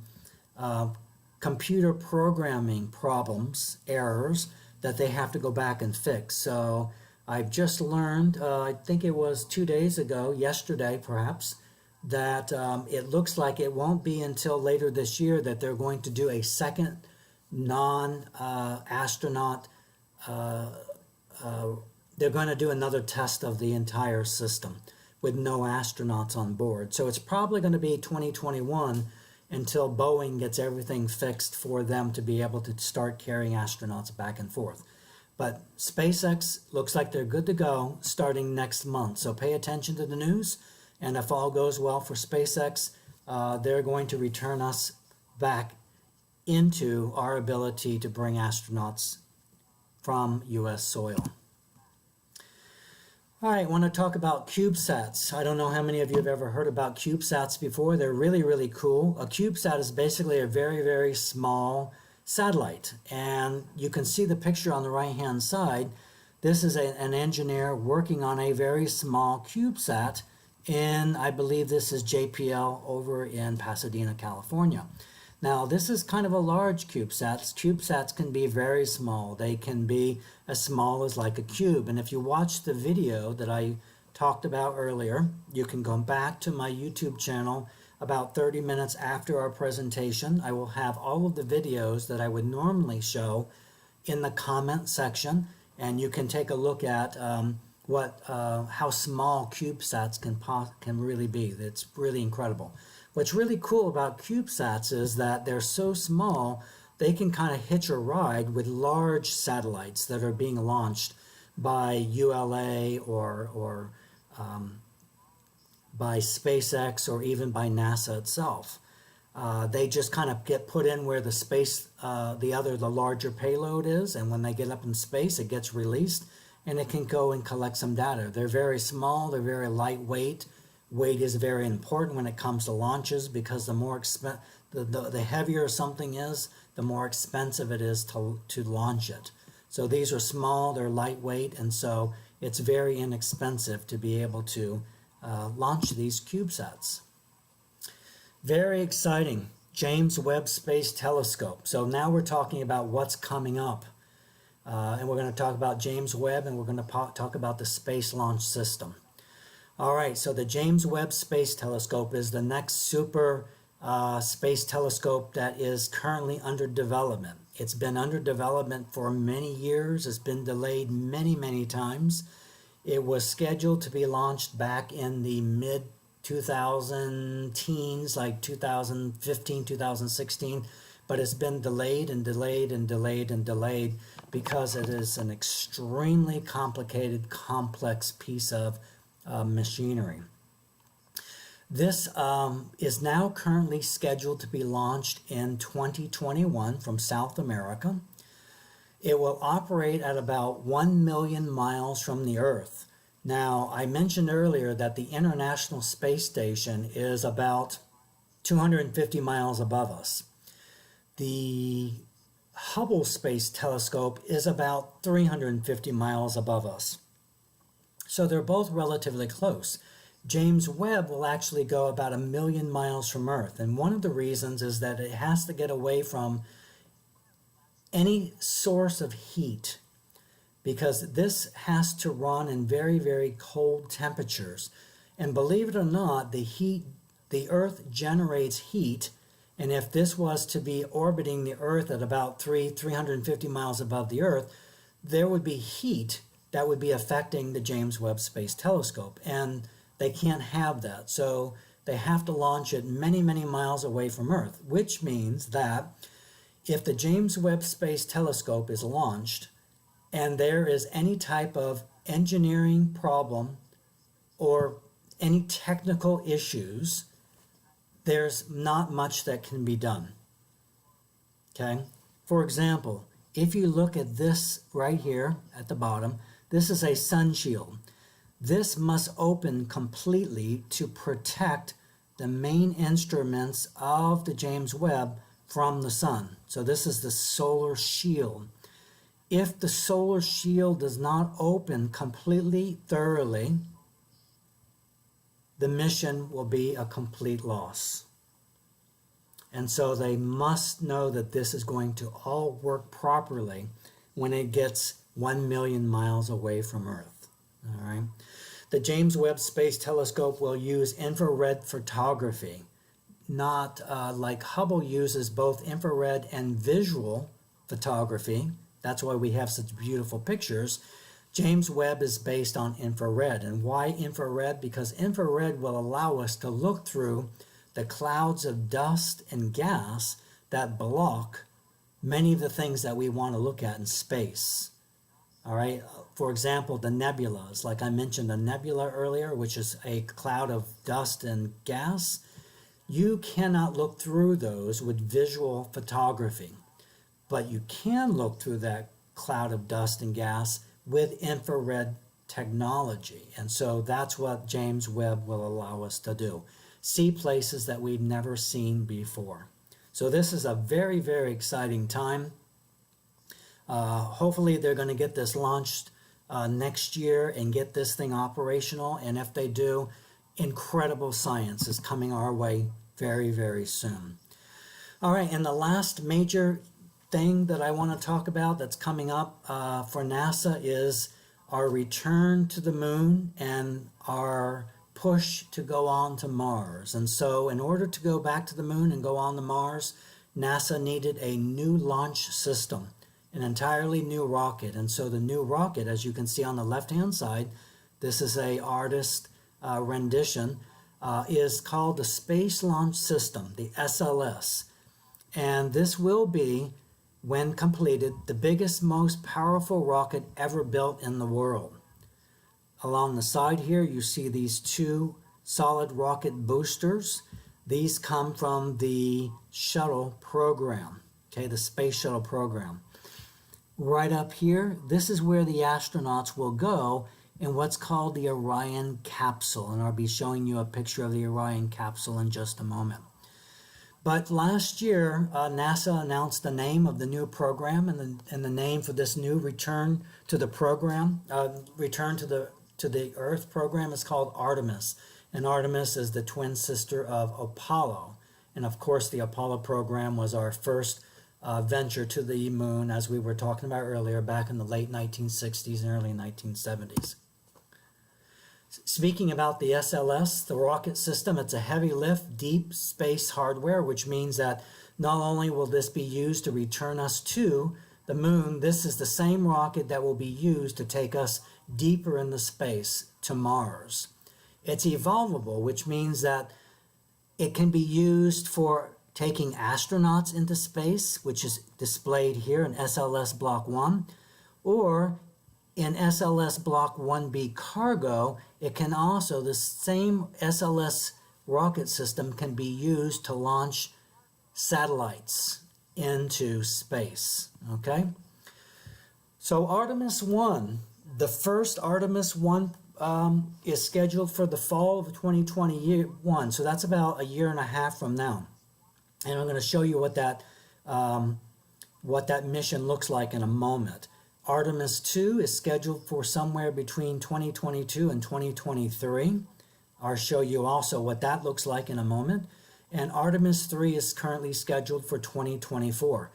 computer programming problems, errors, that they have to go back and fix. So I've just learned, I think it was 2 days ago, yesterday perhaps, that it looks like it won't be until later this year that they're going to do a second non-astronaut, they're going to do another test of the entire system with no astronauts on board. So it's probably going to be 2021 until Boeing gets everything fixed for them to be able to start carrying astronauts back and forth. But SpaceX looks like they're good to go starting next month. So pay attention to the news, and if all goes well for SpaceX, they're going to return us back into our ability to bring astronauts from U.S. soil. All right, I want to talk about CubeSats. I don't know how many of you have ever heard about CubeSats before. They're really, really cool. A CubeSat is basically a very, very small satellite. And you can see the picture on the right-hand side. This is an engineer working on a very small CubeSat in, I believe this is JPL over in Pasadena, California. Now, this is kind of a large CubeSat. CubeSats can be very small. They can be as small as like a cube. And if you watch the video that I talked about earlier, you can go back to my YouTube channel about 30 minutes after our presentation. I will have all of the videos that I would normally show in the comment section. and you can take a look at how small CubeSats can really be. It's really incredible. What's really cool about CubeSats is that they're so small they can kind of hitch a ride with large satellites that are being launched by ULA or by SpaceX or even by NASA itself. They just kind of get put in where the larger payload is, and when they get up in space, it gets released, and it can go and collect some data. They're very small, they're very lightweight. Weight is very important when it comes to launches, because the heavier something is, the more expensive it is to launch it. So these are small, they're lightweight, and so it's very inexpensive to be able to launch these CubeSats. Very exciting. James Webb Space Telescope. So now we're talking about what's coming up. And we're going to talk about James Webb, and we're going to talk about the Space Launch System. All right, so the James Webb Space Telescope is the next super space telescope that is currently under development. It's been under development for many years. It's been delayed many, many times. It was scheduled to be launched back in the mid-2000 teens, like 2015, 2016, but it's been delayed and delayed and delayed and delayed because it is an extremely complicated, complex piece of machinery. This is now currently scheduled to be launched in 2021 from South America. It will operate at about 1 million miles from the Earth. Now, I mentioned earlier that the International Space Station is about 250 miles above us. The Hubble Space Telescope is about 350 miles above us. So they're both relatively close. James Webb will actually go about 1 million miles from Earth, and one of the reasons is that it has to get away from any source of heat, because this has to run in very, very cold temperatures. And believe it or not, the Earth generates heat, and if this was to be orbiting the Earth at about 350 miles above the Earth, there would be heat that would be affecting the James Webb Space Telescope, and they can't have that. So they have to launch it many, many miles away from Earth, which means that if the James Webb Space Telescope is launched and there is any type of engineering problem or any technical issues, there's not much that can be done. Okay? For example, if you look at this right here at the bottom, this is a sun shield. This must open completely to protect the main instruments of the James Webb from the sun. So this is the solar shield. If the solar shield does not open completely, thoroughly, the mission will be a complete loss. And so they must know that this is going to all work properly when it gets 1 million miles away from Earth. All right. The James Webb Space Telescope will use infrared photography, not like Hubble uses both infrared and visual photography. That's why we have such beautiful pictures. James Webb is based on infrared. And why infrared? Because infrared will allow us to look through the clouds of dust and gas that block many of the things that we want to look at in space. All right. For example, the nebulas, like I mentioned a nebula earlier, which is a cloud of dust and gas. You cannot look through those with visual photography, but you can look through that cloud of dust and gas with infrared technology. And so that's what James Webb will allow us to do. See places that we've never seen before. So this is a very, very exciting time. Hopefully they're going to get this launched next year and get this thing operational. And if they do, incredible science is coming our way very, very soon. All right, and the last major thing that I want to talk about that's coming up for NASA is our return to the moon and our push to go on to Mars. And so in order to go back to the moon and go on to Mars, NASA needed a new launch system. an entirely new rocket. And so the new rocket, as you can see on the left-hand side, this is a artist rendition, is called the Space Launch System, the SLS. And this will be, when completed, the biggest, most powerful rocket ever built in the world. Along the side here, you see these two solid rocket boosters. These come from the Shuttle program, okay, the Space Shuttle program. Right up here, this is where the astronauts will go in what's called the Orion capsule, and I'll be showing you a picture of the Orion capsule in just a moment. But last year, NASA announced the name of the new program, and the name for this new return to the program, return to the Earth program, is called Artemis. And Artemis is the twin sister of Apollo. And of course, the Apollo program was our first venture to the moon, as we were talking about earlier, back in the late 1960s and early 1970s. Speaking about the SLS, the rocket system, it's a heavy lift, deep space hardware, which means that not only will this be used to return us to the moon, this is the same rocket that will be used to take us deeper into space to Mars. It's evolvable, which means that it can be used for taking astronauts into space, which is displayed here in SLS Block 1, or in SLS Block 1B cargo, it can also, the same SLS rocket system can be used to launch satellites into space, okay? So Artemis 1, the first Artemis 1 is scheduled for the fall of 2021, so that's about a year and a half from now. And I'm going to show you what that mission looks like in a moment. Artemis 2 is scheduled for somewhere between 2022 and 2023. I'll show you also what that looks like in a moment. And Artemis 3 is currently scheduled for 2024.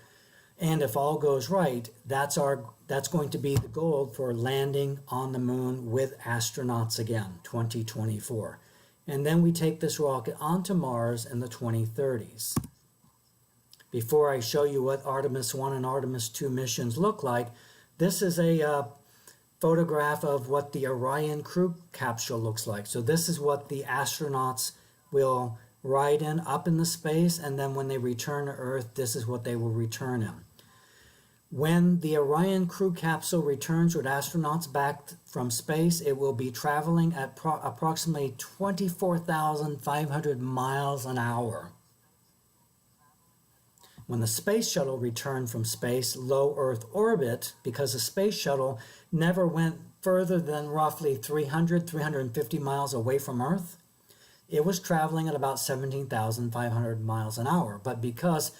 And if all goes right, that's going to be the goal for landing on the moon with astronauts again, 2024. And then we take this rocket onto Mars in the 2030s. Before I show you what Artemis 1 and Artemis 2 missions look like, this is a photograph of what the Orion crew capsule looks like. So this is what the astronauts will ride in up in the space, and then when they return to Earth, this is what they will return in. When the Orion crew capsule returns with astronauts back from space, it will be traveling at approximately 24,500 miles an hour. When the space shuttle returned from space, low Earth orbit, because the space shuttle never went further than roughly 350 miles away from Earth, it was traveling at about 17,500 miles an hour. But because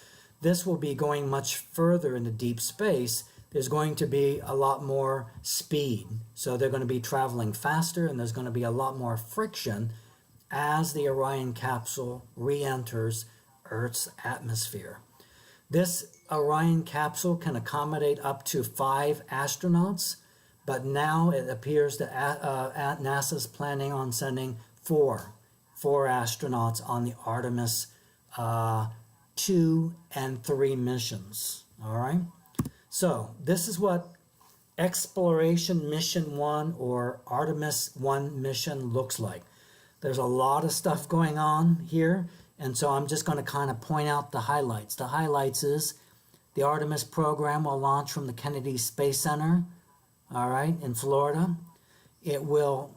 this will be going much further into deep space, there's going to be a lot more speed. So they're going to be traveling faster, and there's going to be a lot more friction as the Orion capsule re-enters Earth's atmosphere. This Orion capsule can accommodate up to 5 astronauts, but now it appears that NASA's planning on sending 4 astronauts on the Artemis 2 and 3 missions. All right. So this is what Exploration Mission 1 or Artemis 1 mission looks like. There's a lot of stuff going on here, and so I'm just going to kind of point out the highlights. The highlights is the Artemis program will launch from the Kennedy Space Center, all right, in Florida. It will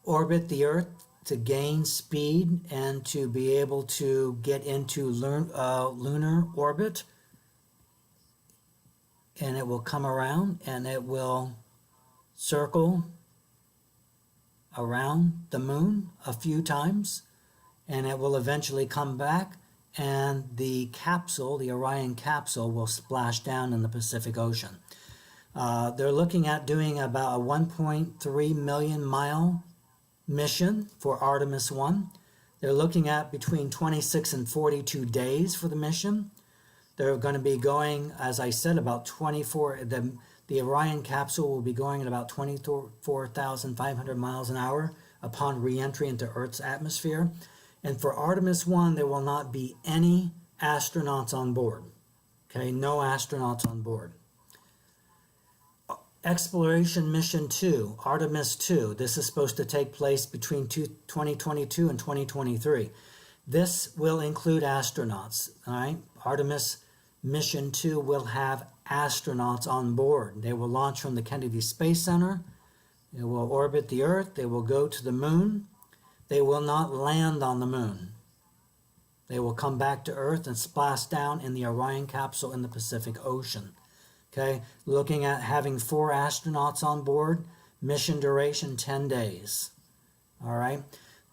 orbit the Earth to gain speed and to be able to get into lunar orbit. And it will come around and it will circle around the moon a few times, and it will eventually come back, and the capsule, the Orion capsule, will splash down in the Pacific Ocean. They're looking at doing about a 1.3 million mile mission for Artemis 1. They're looking at between 26 and 42 days for the mission. They're going to be going, as I said, about 24, the Orion capsule will be going at about 24,500 miles an hour upon re-entry into Earth's atmosphere. And for Artemis 1, there will not be any astronauts on board. Okay, no astronauts on board. Exploration Mission 2, Artemis 2. This is supposed to take place between 2022 and 2023. This will include astronauts. All right, Artemis Mission 2 will have astronauts on board. They will launch from the Kennedy Space Center. They will orbit the Earth. They will go to the moon. They will not land on the moon. They will come back to Earth and splash down in the Orion capsule in the Pacific Ocean. Okay, looking at having 4 astronauts on board, mission duration 10 days. All right,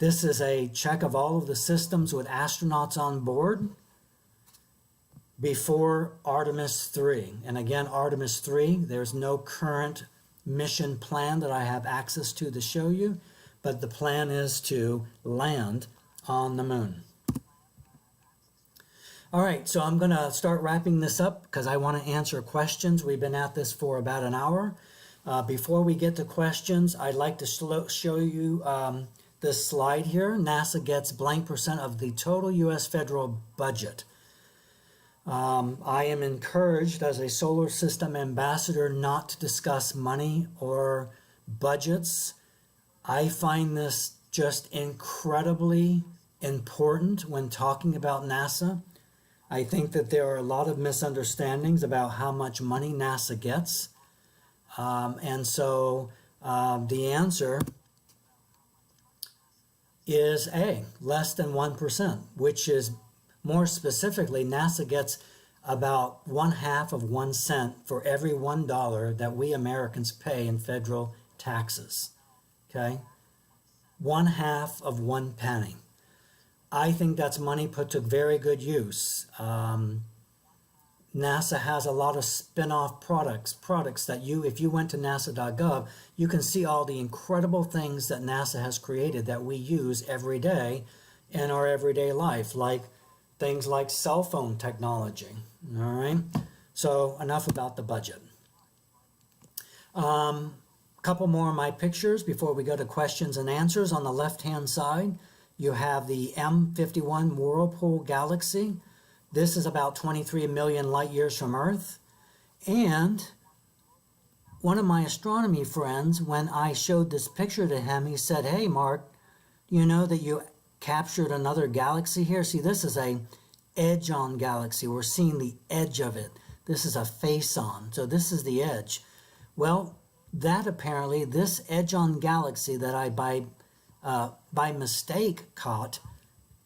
this is a check of all of the systems with astronauts on board before Artemis 3. And again, Artemis 3, there's no current mission plan that I have access to show you, but the plan is to land on the moon. All right, so I'm going to start wrapping this up because I want to answer questions. We've been at this for about an hour. Before we get to questions, I'd like to show you this slide here. NASA gets blank percent of the total U.S. federal budget. I am encouraged as a solar system ambassador not to discuss money or budgets. I find this just incredibly important when talking about NASA. I think that there are a lot of misunderstandings about how much money NASA gets. And so the answer is A, less than 1%, which is more specifically, NASA gets about 1/2 of 1 cent for every $1 that we Americans pay in federal taxes. Okay? 1/2 of 1 penny. I think that's money put to very good use. NASA has a lot of spin-off products that if you went to nasa.gov, you can see all the incredible things that NASA has created that we use every day in our everyday life, like things like cell phone technology. All right, so enough about the budget. Couple more of my pictures before we go to questions and answers. On the left-hand side, you have the M51 Whirlpool Galaxy. This is about 23 million light years from Earth. And one of my astronomy friends, when I showed this picture to him, he said, "Hey, Mark, you know that you captured another galaxy here? See, this is a edge-on galaxy. We're seeing the edge of it. This is a face-on. So this is the edge." Well, that apparently, this edge-on galaxy that I by mistake caught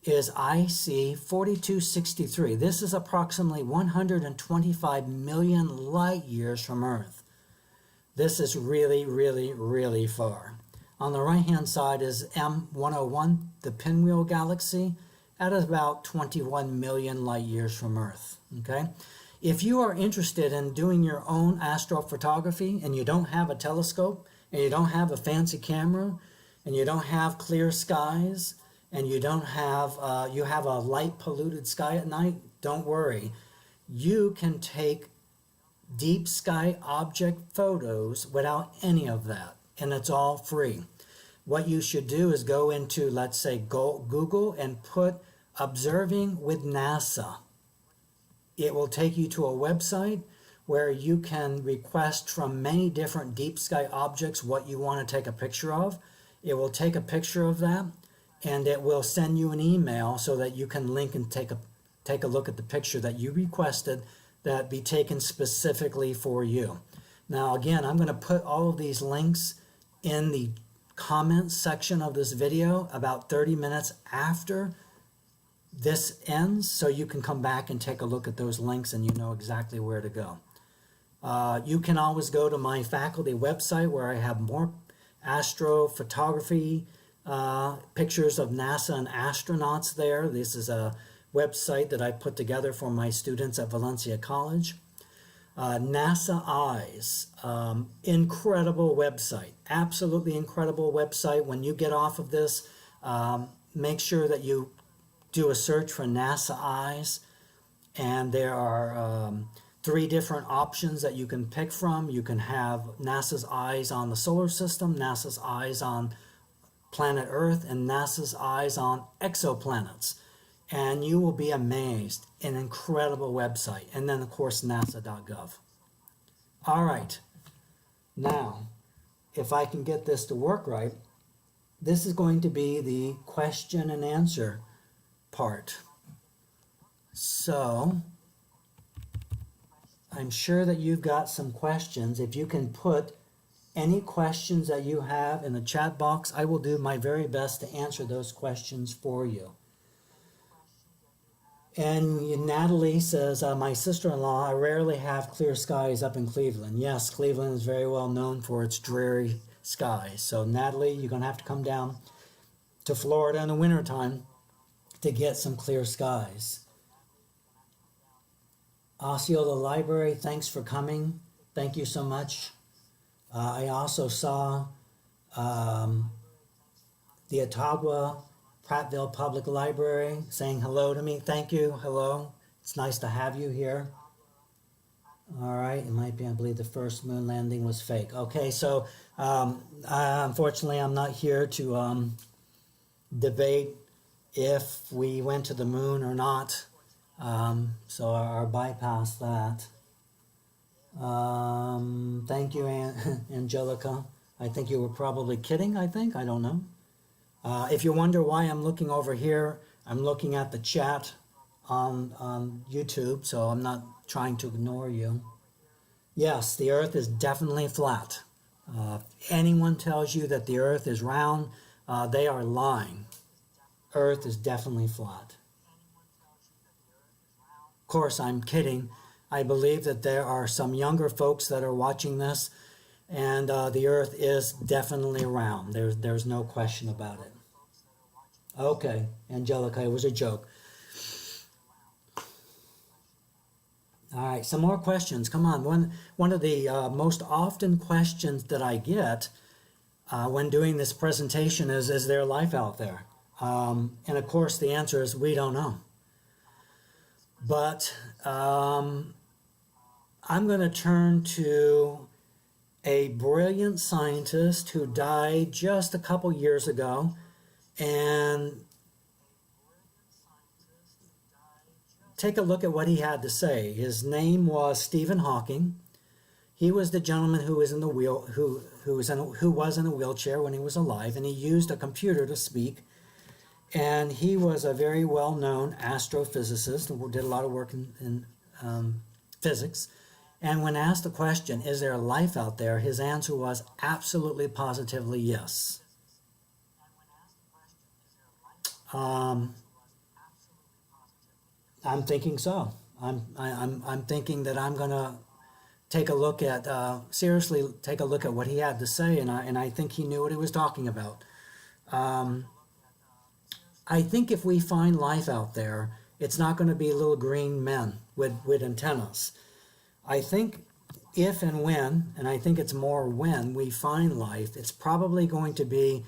is IC 4263. This is approximately 125 million light years from Earth. This is really, really, really far. On the right-hand side is M101, the Pinwheel Galaxy, at about 21 million light years from Earth. Okay? If you are interested in doing your own astrophotography and you don't have a telescope and you don't have a fancy camera and you don't have clear skies and you don't have you have a light polluted sky at night, don't worry. You can take deep sky object photos without any of that, and it's all free. What you should do is go into, let's say, Google and put observing with NASA. It will take you to a website where you can request from many different deep sky objects what you want to take a picture of. It will take a picture of that, and it will send you an email so that you can link and take a look at the picture that you requested that be taken specifically for you. Now, again, I'm going to put all of these links in the comments section of this video about 30 minutes after this ends, so you can come back and take a look at those links and you know exactly where to go. You can always go to my faculty website where I have more astrophotography pictures of NASA and astronauts there. This is a website that I put together for my students at Valencia College. NASA Eyes, incredible website, absolutely incredible website. When you get off of this, make sure that you do a search for NASA Eyes, and there are 3 different options that you can pick from. You can have NASA's eyes on the solar system, NASA's eyes on planet Earth, and NASA's eyes on exoplanets. and you will be amazed. An incredible website. And then, of course, nasa.gov. All right. Now, if I can get this to work right, this is going to be the question and answer part. So, I'm sure that you've got some questions. If you can put any questions that you have in the chat box, I will do my very best to answer those questions for you. And Natalie says, my sister-in-law, I rarely have clear skies up in Cleveland. Yes, Cleveland is very well known for its dreary skies. So Natalie, you're going to have to come down to Florida in the wintertime to get some clear skies. Osceola Library, thanks for coming. Thank you so much. I also saw the Autauga-Prattville Public Library saying hello to me. Thank you. Hello. It's nice to have you here. All right. It might be, I believe the first moon landing was fake. Okay. So unfortunately, I'm not here to debate if we went to the moon or not. So I'll bypass that. Thank you, Angelica. I think you were probably kidding, I don't know. If you wonder why I'm looking over here, I'm looking at the chat on YouTube, so I'm not trying to ignore you. Yes, the Earth is definitely flat. If anyone tells you that the Earth is round, they are lying. Earth is definitely flat. Of course, I'm kidding. I believe that there are some younger folks that are watching this, and the Earth is definitely round. There's no question about it. Okay, Angelica, it was a joke. All right, some more questions. Come on. One of the most often questions that I get when doing this presentation is there life out there? And of course, the answer is we don't know. But I'm going to turn to a brilliant scientist who died just a couple years ago, and take a look at what he had to say. His name was Stephen Hawking. He was the gentleman who was in the who was in a wheelchair when he was alive, and he used a computer to speak. And he was a very well-known astrophysicist who did a lot of work in physics. And when asked the question, is there life out there, his answer was absolutely positively yes. I'm thinking so. I'm thinking that I'm going to take a look at, seriously take a look at what he had to say, and I think he knew what he was talking about. I think if we find life out there, it's not going to be little green men with antennas. I think if and when, and I think it's more when we find life, it's probably going to be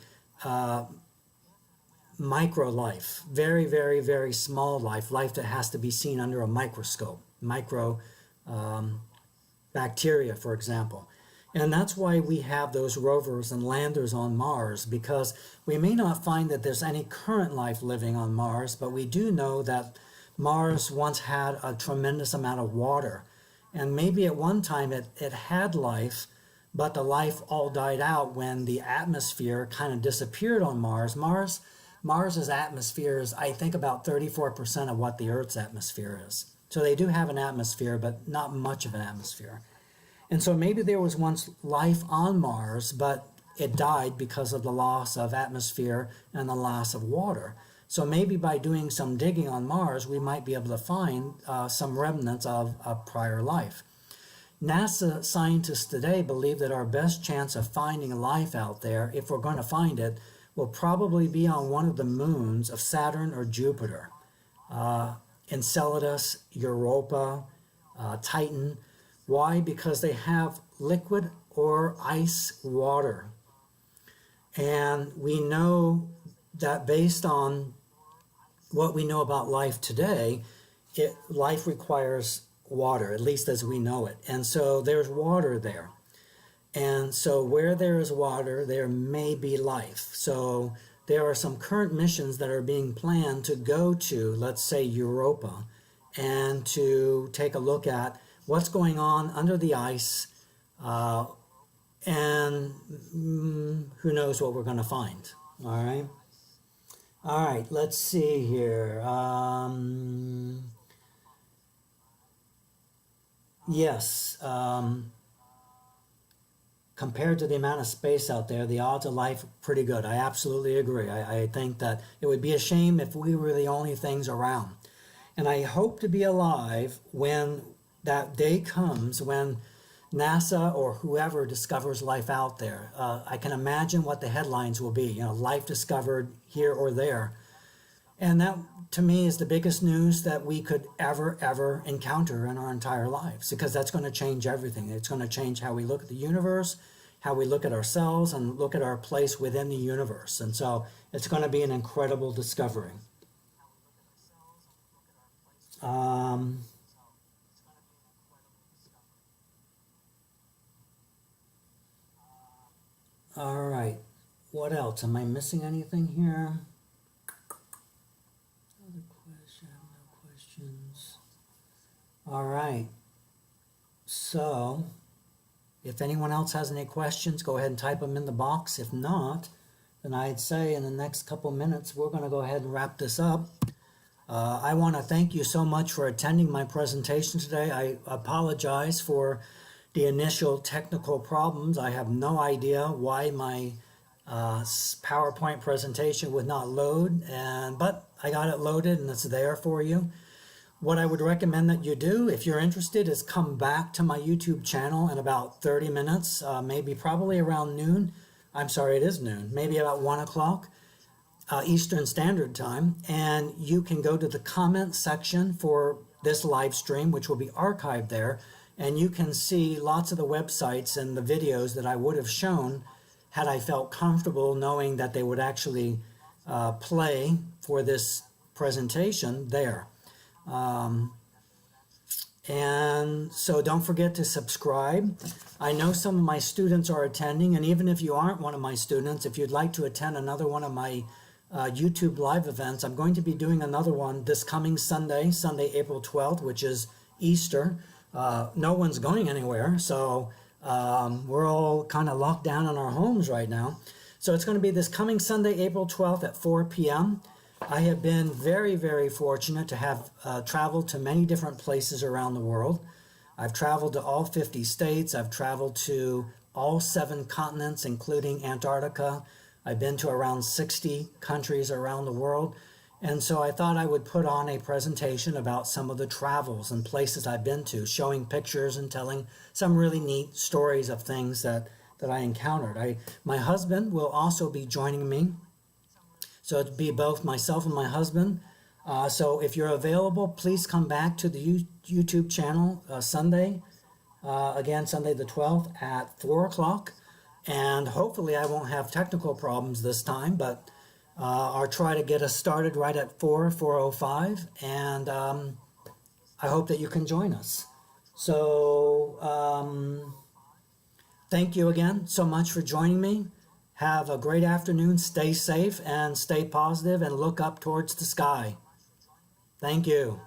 micro life, very, very, very small life that has to be seen under a microscope, micro bacteria, for example. And that's why we have those rovers and landers on Mars, because we may not find that there's any current life living on Mars, but we do know that Mars once had a tremendous amount of water. And maybe at one time it had life, but the life all died out when the atmosphere kind of disappeared on Mars. Mars's atmosphere is, I think, about 34% of what the Earth's atmosphere is. So they do have an atmosphere, but not much of an atmosphere. And so maybe there was once life on Mars, but it died because of the loss of atmosphere and the loss of water. So maybe by doing some digging on Mars, we might be able to find some remnants of prior life. NASA scientists today believe that our best chance of finding life out there, if we're going to find it, will probably be on one of the moons of Saturn or Jupiter. Enceladus, Europa, Titan. Why? Because they have liquid or ice water. And we know that based on what we know about life today, life requires water, at least as we know it. And so there's water there. And so where there is water, there may be life. So there are some current missions that are being planned to go to, let's say, Europa, and to take a look at what's going on under the ice, and who knows what we're going to find. All right. All right, let's see here. Yes, compared to the amount of space out there, the odds of life are pretty good. I absolutely agree. I think that it would be a shame if we were the only things around. And I hope to be alive when that day comes when NASA or whoever discovers life out there. I can imagine what the headlines will be, life discovered here or there. And that, to me, is the biggest news that we could ever encounter in our entire lives, because that's going to change everything. It's going to change how we look at the universe, how we look at ourselves, and look at our place within the universe. And so it's going to be an incredible discovery. All right, what else? Am I missing anything here? Other question, no questions. All right, so if anyone else has any questions, go ahead and type them in the box. If not, then I'd say in the next couple minutes, we're going to go ahead and wrap this up. I want to thank you so much for attending my presentation today. I apologize for the initial technical problems. I have no idea why my PowerPoint presentation would not load, but I got it loaded and it's there for you. What I would recommend that you do, if you're interested, is come back to my YouTube channel in about 30 minutes, probably around noon. I'm sorry, it is noon, maybe about 1 o'clock Eastern Standard Time, and you can go to the comment section for this live stream, which will be archived there. And you can see lots of the websites and the videos that I would have shown had I felt comfortable knowing that they would actually play for this presentation there. And so don't forget to subscribe. I know some of my students are attending, and even if you aren't one of my students, if you'd like to attend another one of my YouTube live events, I'm going to be doing another one this coming Sunday, April 12th, which is Easter. No one's going anywhere, so we're all kind of locked down in our homes right now. So it's going to be this coming Sunday, April 12th at 4 p.m. I have been very fortunate to have traveled to many different places around the world. I've traveled to all 50 states. I've traveled to all 7 continents, including Antarctica. I've been to around 60 countries around the world. And so I thought I would put on a presentation about some of the travels and places I've been to, showing pictures and telling some really neat stories of things that I encountered. My husband will also be joining me. So it'd be both myself and my husband. So if you're available, please come back to the YouTube channel Sunday, again, Sunday the 12th at 4 o'clock. And hopefully I won't have technical problems this time, but I'll try to get us started right at 4:05, and I hope that you can join us. So thank you again so much for joining me. Have a great afternoon. Stay safe and stay positive and look up towards the sky. Thank you.